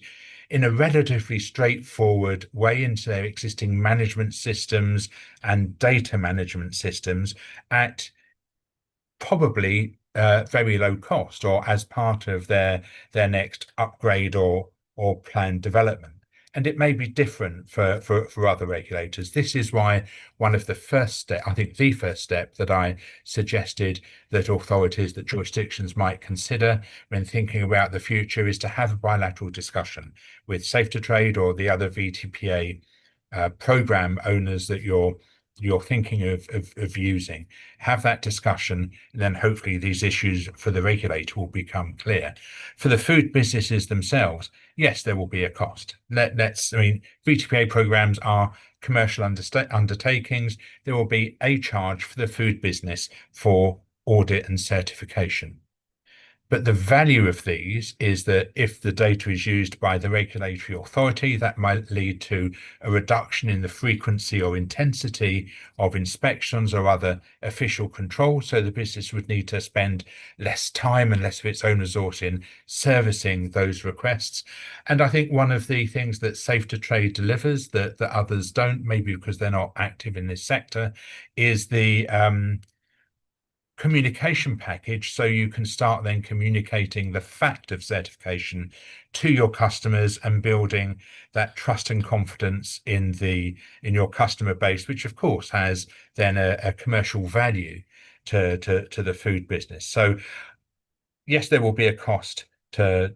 Speaker 2: in a relatively straightforward way into their existing management systems and data management systems at probably very low cost or as part of their next upgrade or planned development. And it may be different for other regulators. This is why one of the first step, I think the first step that I suggested that authorities, that jurisdictions might consider when thinking about the future is to have a bilateral discussion with Safe to Trade or the other VTPA program owners that you're thinking of using. Have that discussion, and then hopefully these issues for the regulator will become clear. For the food businesses themselves, yes, there will be a cost. VTPA programs are commercial undertakings. There will be a charge for the food business for audit and certification. But the value of these is that if the data is used by the regulatory authority, that might lead to a reduction in the frequency or intensity of inspections or other official control. So the business would need to spend less time and less of its own resource in servicing those requests. And I think one of the things that Safe to Trade delivers that others don't, maybe because they're not active in this sector, is the communication package, so you can start then communicating the fact of certification to your customers and building that trust and confidence in your customer base, which of course has then a commercial value to the food business. So yes, there will be a cost to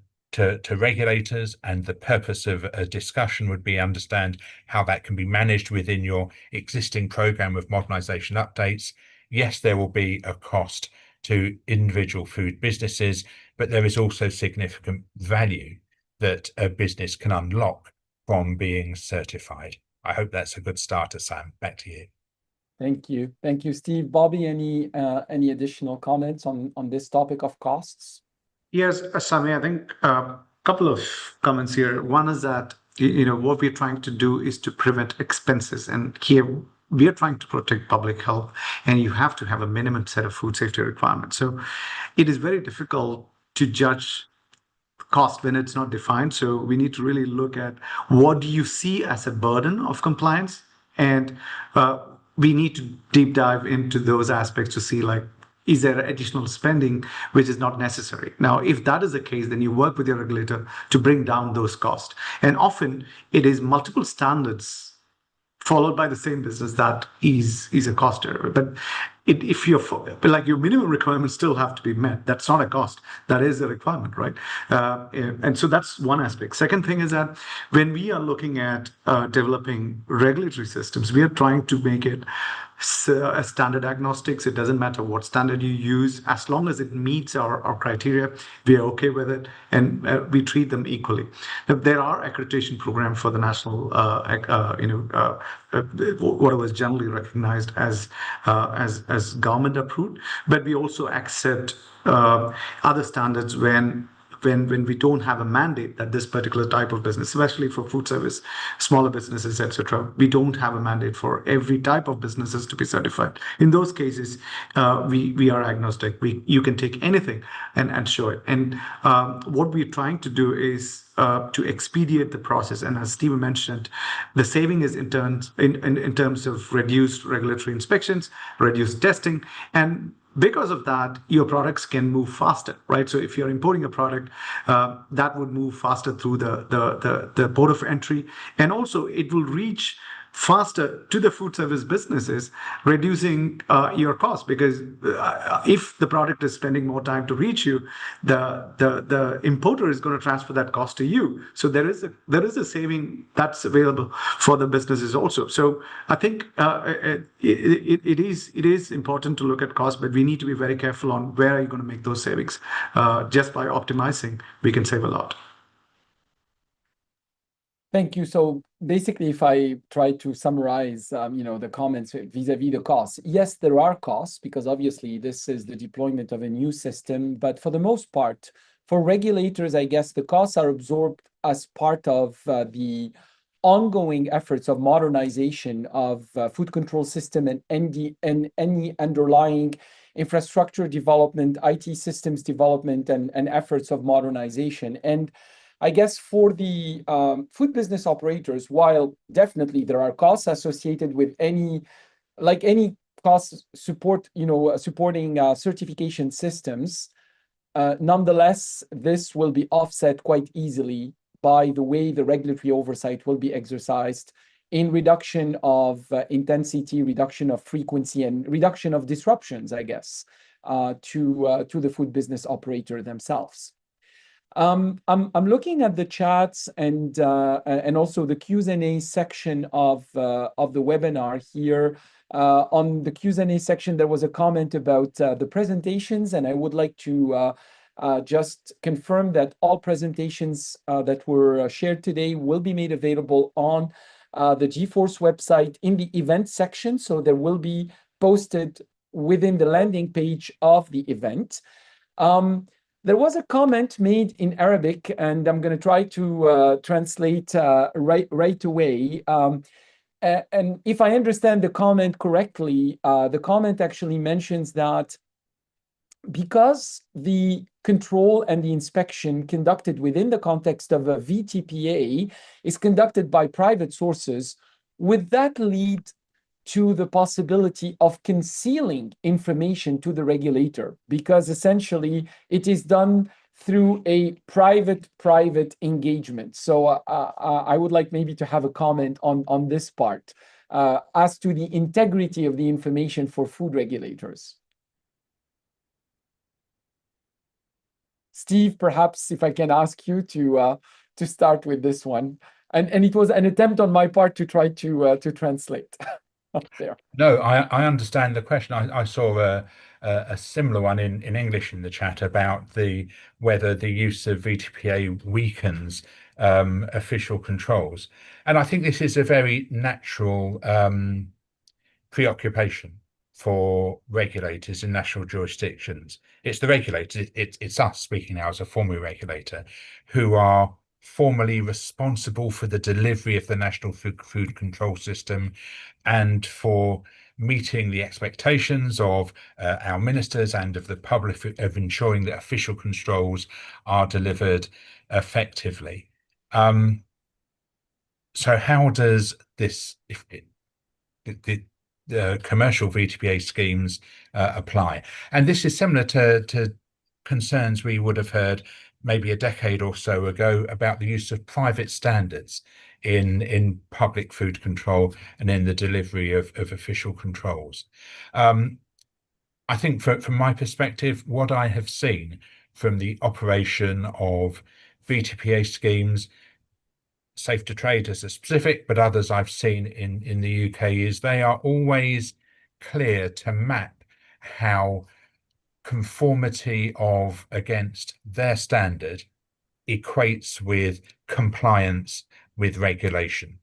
Speaker 2: regulators, and the purpose of a discussion would be understand how that can be managed within your existing program of modernization updates. Yes, there will be a cost to individual food businesses, but there is also significant value that a business can unlock from being certified. I hope that's a good starter, Sam. Back to you.
Speaker 1: Thank you. Thank you, Steve. Bobby, any additional comments on this topic of costs?
Speaker 5: Yes, Sami, I think a couple of comments here. One is that, what we're trying to do is to prevent expenses. And here we are trying to protect public health, and you have to have a minimum set of food safety requirements. So it is very difficult to judge cost when it's not defined. So we need to really look at what do you see as a burden of compliance, and we need to deep dive into those aspects to see, like, is there additional spending which is not necessary? Now, if that is the case, then you work with your regulator to bring down those costs. And often it is multiple standards followed by the same business that is a cost area. But if you're like, your minimum requirements still have to be met. That's not a cost. That is a requirement, right? And so that's one aspect. Second thing is that when we are looking at developing regulatory systems, we are trying to make it a standard agnostics. It doesn't matter what standard you use, as long as it meets our criteria, we are okay with it, and we treat them equally. Now, there are accreditation programs for the national, what was generally recognized as government approved, but we also accept other standards when we don't have a mandate that this particular type of business, especially for food service, smaller businesses, etc., we don't have a mandate for every type of businesses to be certified. In those cases, we are agnostic. You can take anything and show it. And what we're trying to do is to expedite the process. And as Steve mentioned, the saving is in terms of reduced regulatory inspections, reduced testing, and because of that, your products can move faster, right? So if you're importing a product, that would move faster through the port of entry, and also it will reach faster to the food service businesses, reducing your cost. Because if the product is spending more time to reach you, the importer is going to transfer that cost to you. So there is a saving that's available for the businesses also. So I think it is important to look at cost, but we need to be very careful on where are you going to make those savings. Just by optimizing, we can save a lot.
Speaker 1: Thank you. So basically, if I try to summarize, the comments vis-a-vis the costs, yes, there are costs, because obviously this is the deployment of a new system. But for the most part, for regulators, I guess the costs are absorbed as part of the ongoing efforts of modernization of food control system and any underlying infrastructure development, IT systems development, and efforts of modernization. And I guess for the food business operators, while definitely there are costs associated with any cost support, supporting certification systems, nonetheless, this will be offset quite easily by the way the regulatory oversight will be exercised in reduction of intensity, reduction of frequency, and reduction of disruptions, I guess, to the food business operator themselves. I'm looking at the chats and also the Q&A section of the webinar here. On the Q&A section, there was a comment about the presentations, and I would like to just confirm that all presentations that were shared today will be made available on the GeForce website in the event section. So there will be posted within the landing page of the event. There was a comment made in Arabic, and I'm going to try to translate right away. And if I understand the comment correctly, the comment actually mentions that because the control and the inspection conducted within the context of a VTPA is conducted by private sources, would that lead to the possibility of concealing information to the regulator? Because essentially it is done through a private engagement. So I would like maybe to have a comment on this part as to the integrity of the information for food regulators. Steve, perhaps if I can ask you to start with this one, and it was an attempt on my part to try to translate up there.
Speaker 2: No, I understand the question. I saw a similar one in English in the chat about whether the use of VTPA weakens official controls, and I think this is a very natural preoccupation for regulators in national jurisdictions. It's the regulators, it's us speaking now as a former regulator, who are formally responsible for the delivery of the national food control system and for meeting the expectations of our ministers and of the public, of ensuring that official controls are delivered effectively. So how does this, the commercial VTPA schemes apply? And this is similar to concerns we would have heard maybe a decade or so ago about the use of private standards in public food control and in the delivery of official controls. I think from my perspective, what I have seen from the operation of VTPA schemes, Safe to Trade as a specific, but others I've seen in the UK, is they are always clear to map how conformity of against their standard equates with compliance with regulation.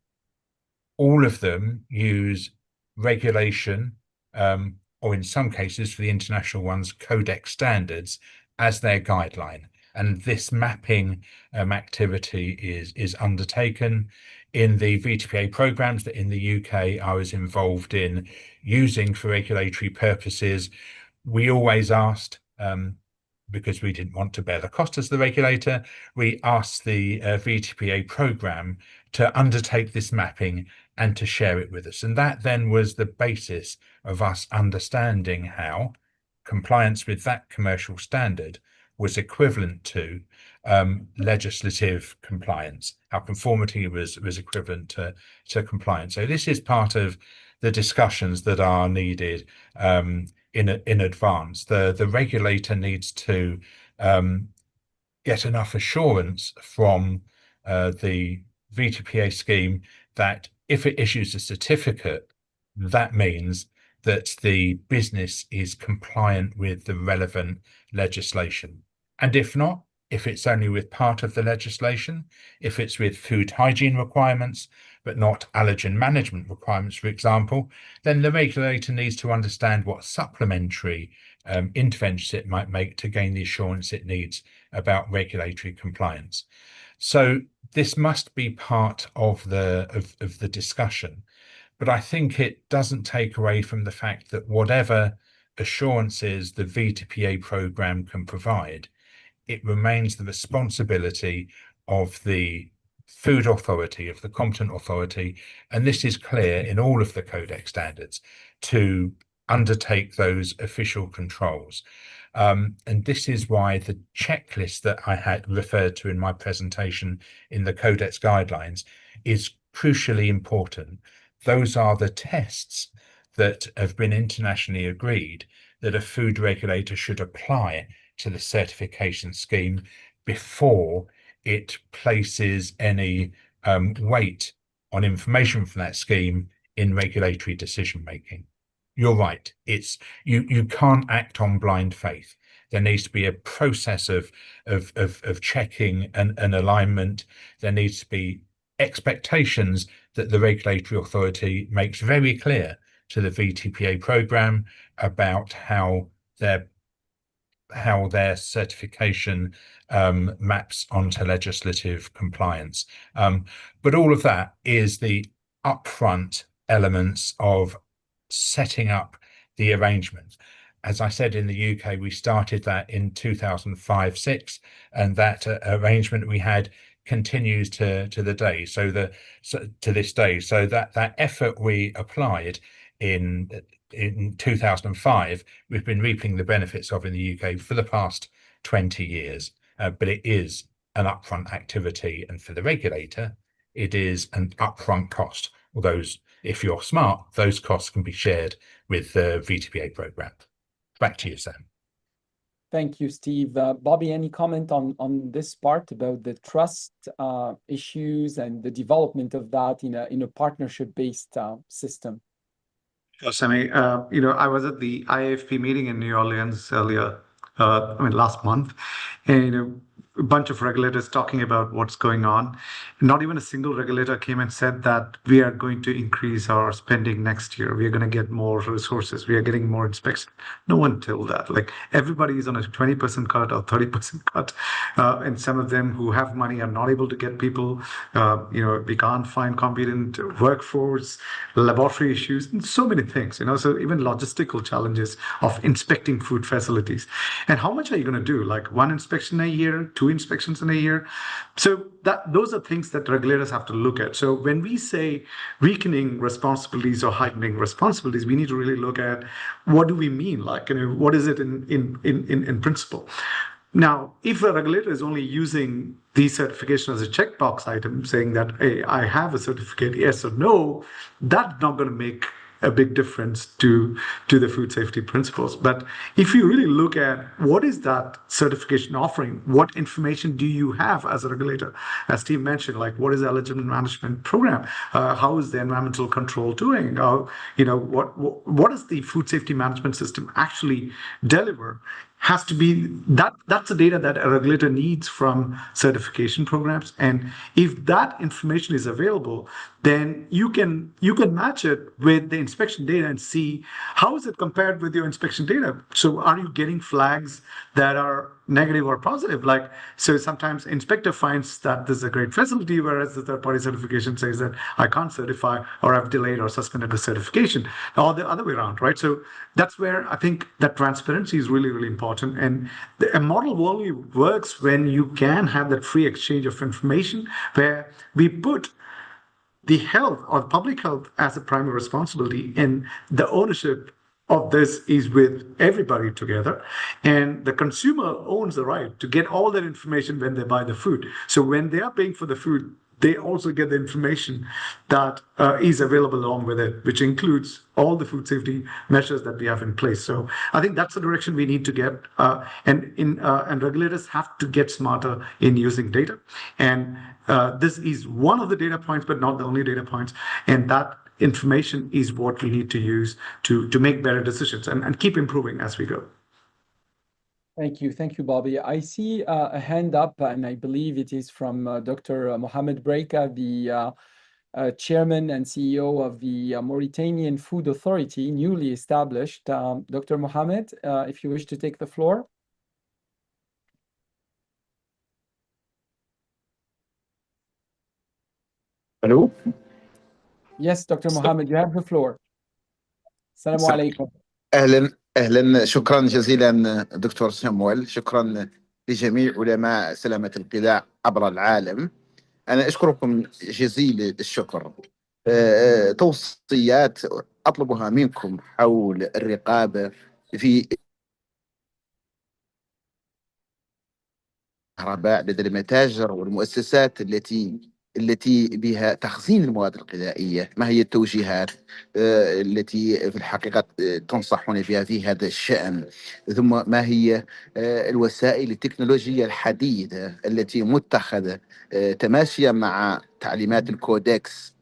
Speaker 2: All of them use regulation, or in some cases for the international ones, Codex standards as their guideline. And this mapping activity is undertaken in the VTPA programs that in the UK I was involved in using for regulatory purposes. We always asked, because we didn't want to bear the cost as the regulator, we asked the VTPA program to undertake this mapping and to share it with us. And that then was the basis of us understanding how compliance with that commercial standard was equivalent to legislative compliance, how conformity was equivalent to compliance. So this is part of the discussions that are needed in advance. The regulator needs to get enough assurance from the VTPA scheme that if it issues a certificate, that means that the business is compliant with the relevant legislation. And if not, if it's only with part of the legislation, if it's with food hygiene requirements, but not allergen management requirements, for example, then the regulator needs to understand what supplementary interventions it might make to gain the assurance it needs about regulatory compliance. So this must be part of the discussion, but I think it doesn't take away from the fact that whatever assurances the VTPA program can provide, it remains the responsibility of the food authority, of the competent authority, and this is clear in all of the Codex standards, to undertake those official controls. And this is why the checklist that I had referred to in my presentation in the Codex guidelines is crucially important. Those are the tests that have been internationally agreed that a food regulator should apply to the certification scheme before it places any weight on information from that scheme in regulatory decision making. You're right. It's you can't act on blind faith. There needs to be a process of checking and alignment. There needs to be expectations that the regulatory authority makes very clear to the VTPA program about how their certification maps onto legislative compliance. But all of that is the upfront elements of setting up the arrangement. As I said, in the UK, we started that in 2005-6, and that arrangement we had continues to this day. So that effort we applied in 2005, we've been reaping the benefits of in the UK for the past 20 years. But it is an upfront activity, and for the regulator, it is an upfront cost. Although, if you're smart, those costs can be shared with the VTPA program. Back to you, Sam.
Speaker 1: Thank you, Steve. Bobby, any comment on this part about the trust issues and the development of that in a partnership-based system?
Speaker 5: Sure, Sammy. I was at the IAFP meeting in New Orleans earlier, last month, and a bunch of regulators talking about what's going on. Not even a single regulator came and said that we are going to increase our spending next year. We are going to get more resources. We are getting more inspection. No one told that. Like everybody is on a 20% cut or 30% cut. And some of them who have money are not able to get people. We can't find competent workforce, laboratory issues, and so many things, so even logistical challenges of inspecting food facilities. And how much are you going to do? Like one inspection a year, two inspections in a year? So those are things that regulators have to look at. So when we say weakening responsibilities or heightening responsibilities, we need to really look at what do we mean? Like, what is it in principle? Now, if a regulator is only using these certification as a checkbox item, saying that, hey, I have a certificate, yes or no, that's not going to make a big difference to the food safety principles. But if you really look at what is that certification offering, what information do you have as a regulator? As Steve mentioned, like what is the allergen management program? How is the environmental control doing? What does the food safety management system actually deliver? Has to be that's the data that a regulator needs from certification programs. And if that information is available, then you can match it with the inspection data and see how is it compared with your inspection data. So are you getting flags that are negative or positive? So sometimes inspector finds that this is a great facility, whereas the third party certification says that I can't certify, or I've delayed or suspended the certification, or the other way around, right? So that's where I think that transparency is really, really important. And a model only works when you can have that free exchange of information, where we put the health or public health as a primary responsibility, and the ownership of this is with everybody together. And the consumer owns the right to get all that information when they buy the food. So when they are paying for the food, they also get the information that is available along with it, which includes all the food safety measures that we have in place. So I think that's the direction we need to get, and regulators have to get smarter in using data. And this is one of the data points, but not the only data points. And that information is what we need to use to make better decisions and keep improving as we go.
Speaker 1: Thank you. Thank you, Bobby. I see a hand up, and I believe it is from Dr. Mohamed Breika, the chairman and CEO of the Mauritanian Food Authority, newly established. Dr. Mohamed, if you wish to take the floor.
Speaker 7: Hello?
Speaker 1: Yes, Dr. Mohamed, you have the floor. Assalamu alaikum.
Speaker 7: أهلا شكرا جزيلا دكتور سامويل، شكرا لجميع علماء سلامة الغذاء عبر العالم. أنا أشكركم جزيل الشكر. توصيات أطلبها منكم حول الرقابة في الكهرباء لدى المتاجر والمؤسسات التي بها تخزين المواد الغذائية. ما هي التوجيهات التي في الحقيقة تنصحون بها في هذا الشأن؟ ثم ما هي الوسائل التكنولوجية الحديثة التي متخذة تماشية مع تعليمات الكودكس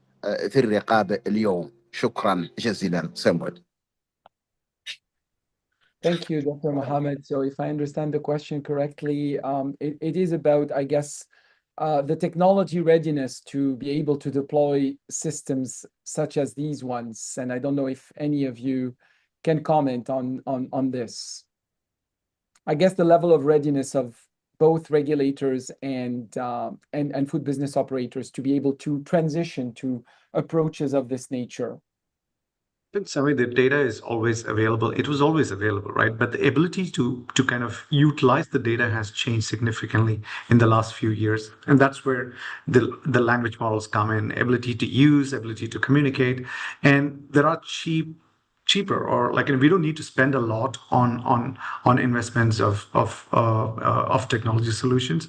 Speaker 7: في الرقابة اليوم؟ شكرا جزيلا سامويل.
Speaker 1: Thank you, Dr. Mohamed. So if I understand the question correctly, it is about, I guess, the technology readiness to be able to deploy systems such as these ones. And I don't know if any of you can comment on this. I guess the level of readiness of both regulators and food business operators to be able to transition to approaches of this nature.
Speaker 5: In some way, the data is always available. It was always available, right? But the ability to kind of utilize the data has changed significantly in the last few years. And that's where the language models come in, ability to use, ability to communicate. And there are cheaper, or we don't need to spend a lot on investments of technology solutions.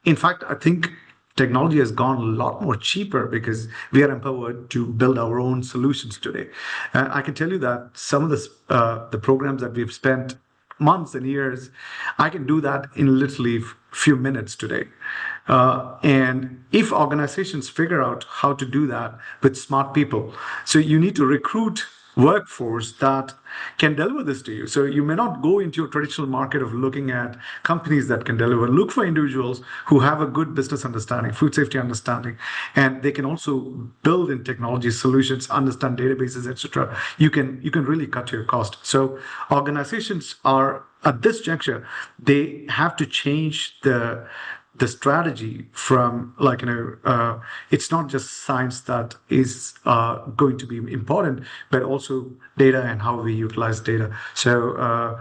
Speaker 5: In fact, I think technology has gone a lot more cheaper because we are empowered to build our own solutions today. And I can tell you that some of the programs that we've spent months and years, I can do that in literally a few minutes today. And if organizations figure out how to do that with smart people, so you need to recruit workforce that can deliver this to you. So you may not go into your traditional market of looking at companies that can deliver. Look for individuals who have a good business understanding, food safety understanding, and they can also build in technology solutions, understand databases, etc. You can really cut your cost. So organizations are at this juncture, they have to change the strategy from, like, it's not just science that is going to be important, but also data and how we utilize data. So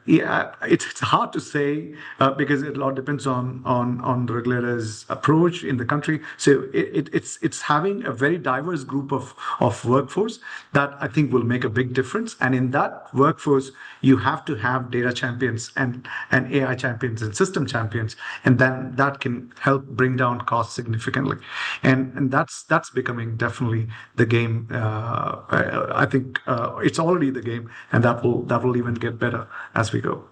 Speaker 5: yeah, it's hard to say because it all depends on the regulators' approach in the country. So it's having a very diverse group of workforce that I think will make a big difference. And in that workforce, you have to have data champions and AI champions and system champions, and then that can help bring down costs significantly. And that's becoming definitely the game. I think it's already the game, and that will even get better as we go.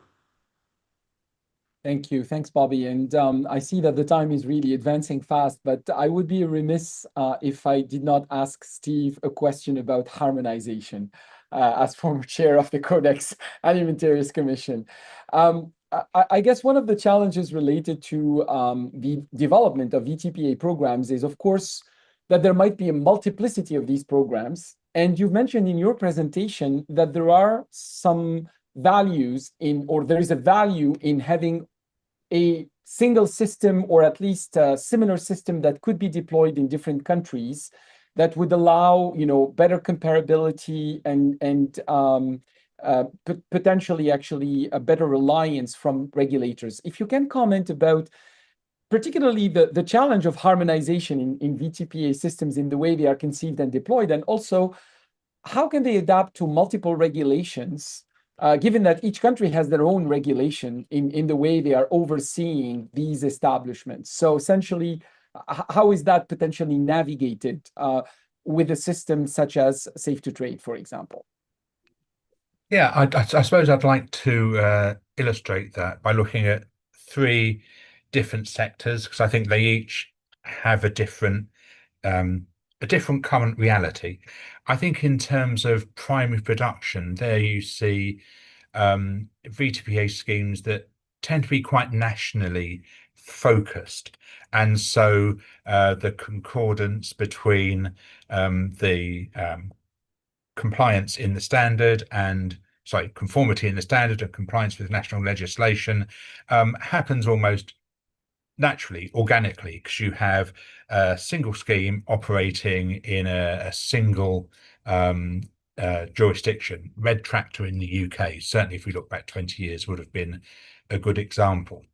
Speaker 1: Thank you. Thanks, Bobby. And I see that the time is really advancing fast, but I would be remiss if I did not ask Steve a question about harmonization as former chair of the Codex Alimentarius Commission. I guess one of the challenges related to the development of VTPA programs is, of course, that there might be a multiplicity of these programs. And you've mentioned in your presentation that there are some values in, or there is a value in having a single system, or at least a similar system that could be deployed in different countries, that would allow, better comparability and potentially actually a better reliance from regulators. If you can comment about particularly the challenge of harmonization in VTPA systems in the way they are conceived and deployed, and also how can they adapt to multiple regulations, given that each country has their own regulation in the way they are overseeing these establishments. So essentially, how is that potentially navigated with a system such as Safe to Trade, for example?
Speaker 2: Yeah, I suppose I'd like to illustrate that by looking at three different sectors, because I think they each have a different current reality. I think in terms of primary production, there you see VTPA schemes that tend to be quite nationally focused. And so the concordance between the compliance in the standard and conformity in the standard and compliance with national legislation happens almost naturally, organically, because you have a single scheme operating in a single jurisdiction. Red Tractor in the UK, certainly if we look back 20 years, would have been a good example.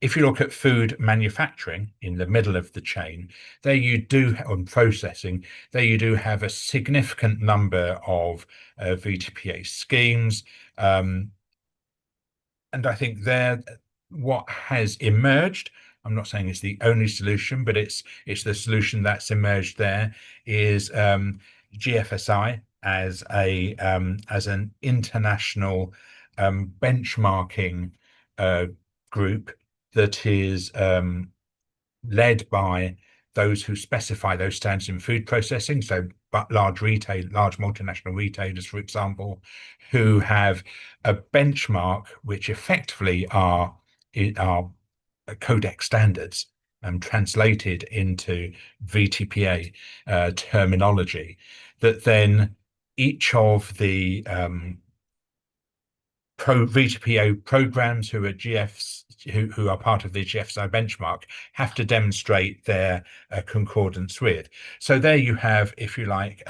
Speaker 2: If you look at food manufacturing in the middle of the chain, there you do, on processing, there you do have a significant number of VTPA schemes. And I think there, what has emerged, I'm not saying it's the only solution, but it's the solution that's emerged there, is GFSI as an international benchmarking group that is led by those who specify those standards in food processing. So, but large multinational retailers, for example, who have a benchmark which effectively are Codex standards translated into VTPA terminology, that then each of the VTPA programs who are GFs, who are part of the GFSI benchmark, have to demonstrate their concordance with. So there you have, if you like,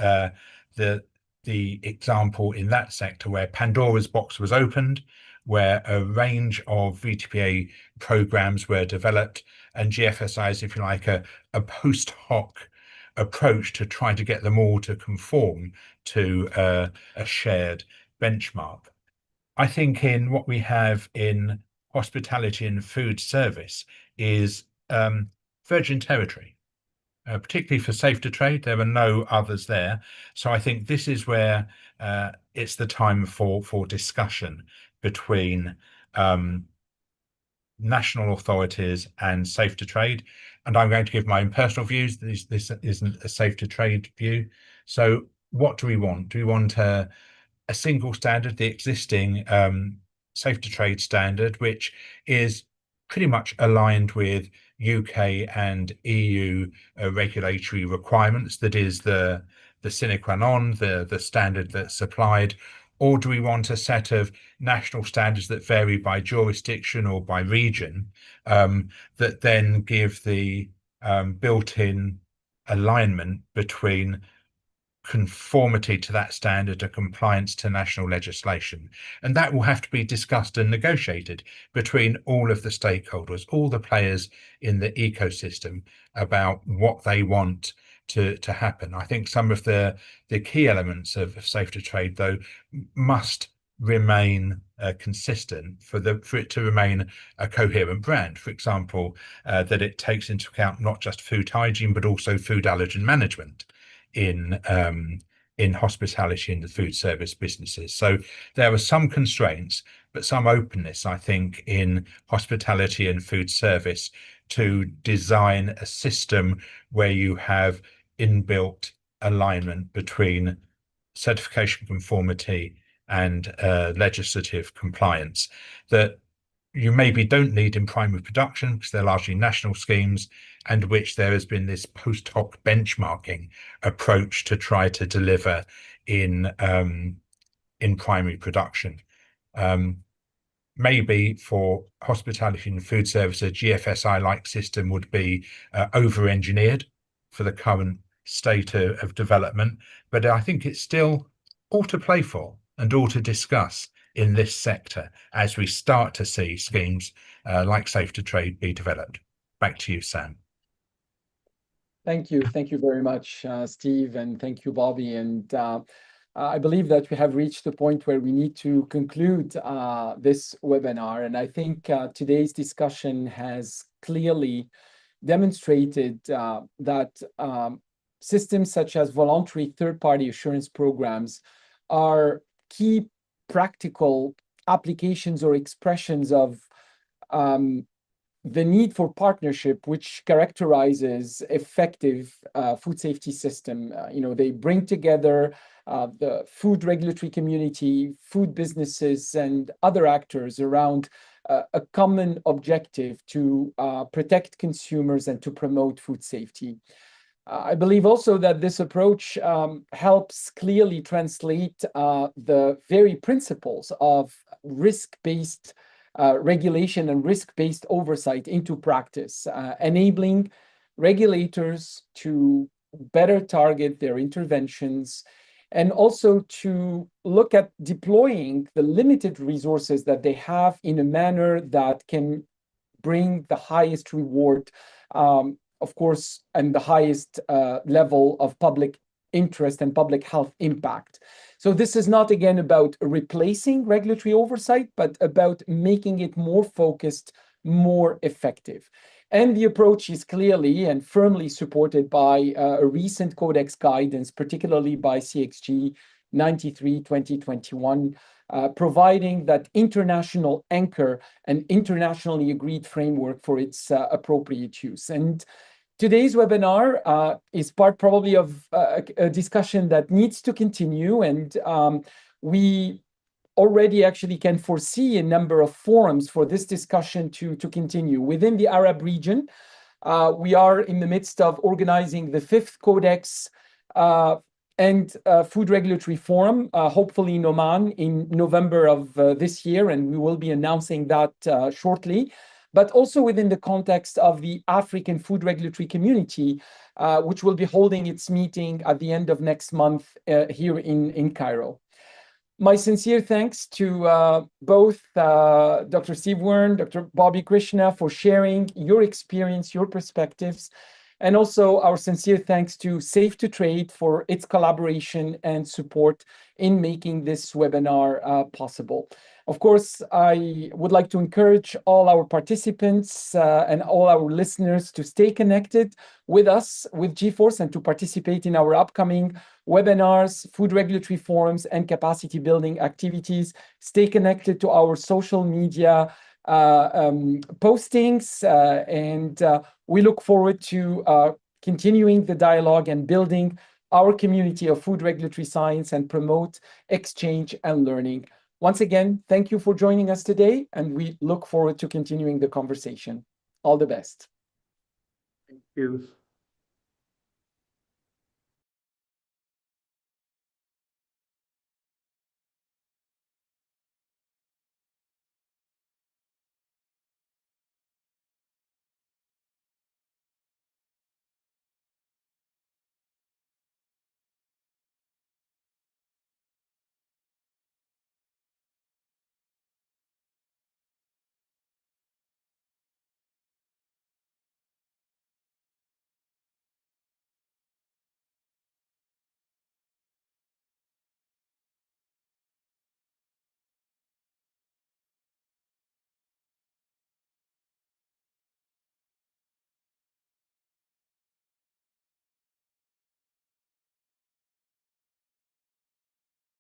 Speaker 2: the example in that sector where Pandora's box was opened, where a range of VTPA programs were developed, and GFSI is, if you like, a post hoc approach to try to get them all to conform to a shared benchmark. I think in what we have in hospitality and food service is virgin territory, particularly for Safe to Trade. There are no others there. So I think this is where it's the time for discussion between national authorities and Safe to Trade. And I'm going to give my own personal views. This isn't a Safe to Trade view. So what do we want? Do we want a single standard, the existing safe to trade standard, which is pretty much aligned with UK and EU regulatory requirements, that is the sine qua non, the standard that's applied? Or do we want a set of national standards that vary by jurisdiction or by region, that then give the built-in alignment between conformity to that standard and compliance to national legislation? And that will have to be discussed and negotiated between all of the stakeholders, all the players in the ecosystem, about what they want to happen. I think some of the key elements of safe to trade, though, must remain consistent for it to remain a coherent brand. For example, that it takes into account not just food hygiene, but also food allergen management in hospitality and the food service businesses. So there are some constraints, but some openness, I think, in hospitality and food service to design a system where you have inbuilt alignment between certification conformity and legislative compliance that you maybe don't need in primary production, because they're largely national schemes, and which there has been this post hoc benchmarking approach to try to deliver in primary production. Maybe for hospitality and food service, a GFSI-like system would be over-engineered for the current state of development, but I think it's still all to play for and all to discuss in this sector as we start to see schemes like Safe to Trade be developed. Back to you, Sam.
Speaker 1: Thank you. Thank you very much, Steve, and thank you, Bobby. And I believe that we have reached the point where we need to conclude this webinar. And I think today's discussion has clearly demonstrated that systems such as voluntary third-party assurance programs are key practical applications or expressions of the need for partnership, which characterizes effective food safety system. They bring together the food regulatory community, food businesses, and other actors around a common objective to protect consumers and to promote food safety. I believe also that this approach helps clearly translate the very principles of risk-based regulation and risk-based oversight into practice, enabling regulators to better target their interventions and also to look at deploying the limited resources that they have in a manner that can bring the highest reward, of course, and the highest level of public interest and public health impact. So this is not, again, about replacing regulatory oversight, but about making it more focused, more effective. And the approach is clearly and firmly supported by a recent Codex guidance, particularly by CXG 93/2021, providing that international anchor and internationally agreed framework for its appropriate use. And today's webinar is part probably of a discussion that needs to continue, and we already actually can foresee a number of forums for this discussion to continue. Within the Arab region, we are in the midst of organizing the 5th Codex and Food Regulatory Forum, hopefully in Oman in November of this year, and we will be announcing that shortly. But also within the context of the African Food Regulatory Community, which will be holding its meeting at the end of next month here in Cairo. My sincere thanks to both Dr. Steve Wern, Dr. Bobby Krishna for sharing your experience, your perspectives, and also our sincere thanks to Safe to Trade for its collaboration and support in making this webinar possible. Of course, I would like to encourage all our participants and all our listeners to stay connected with us, with GForce, and to participate in our upcoming webinars, food regulatory forums, and capacity building activities. Stay connected to our social media postings, and we look forward to continuing the dialogue and building our community of food regulatory science and promote exchange and learning. Once again, thank you for joining us today, and we look forward to continuing the conversation. All the best.
Speaker 5: Thank you.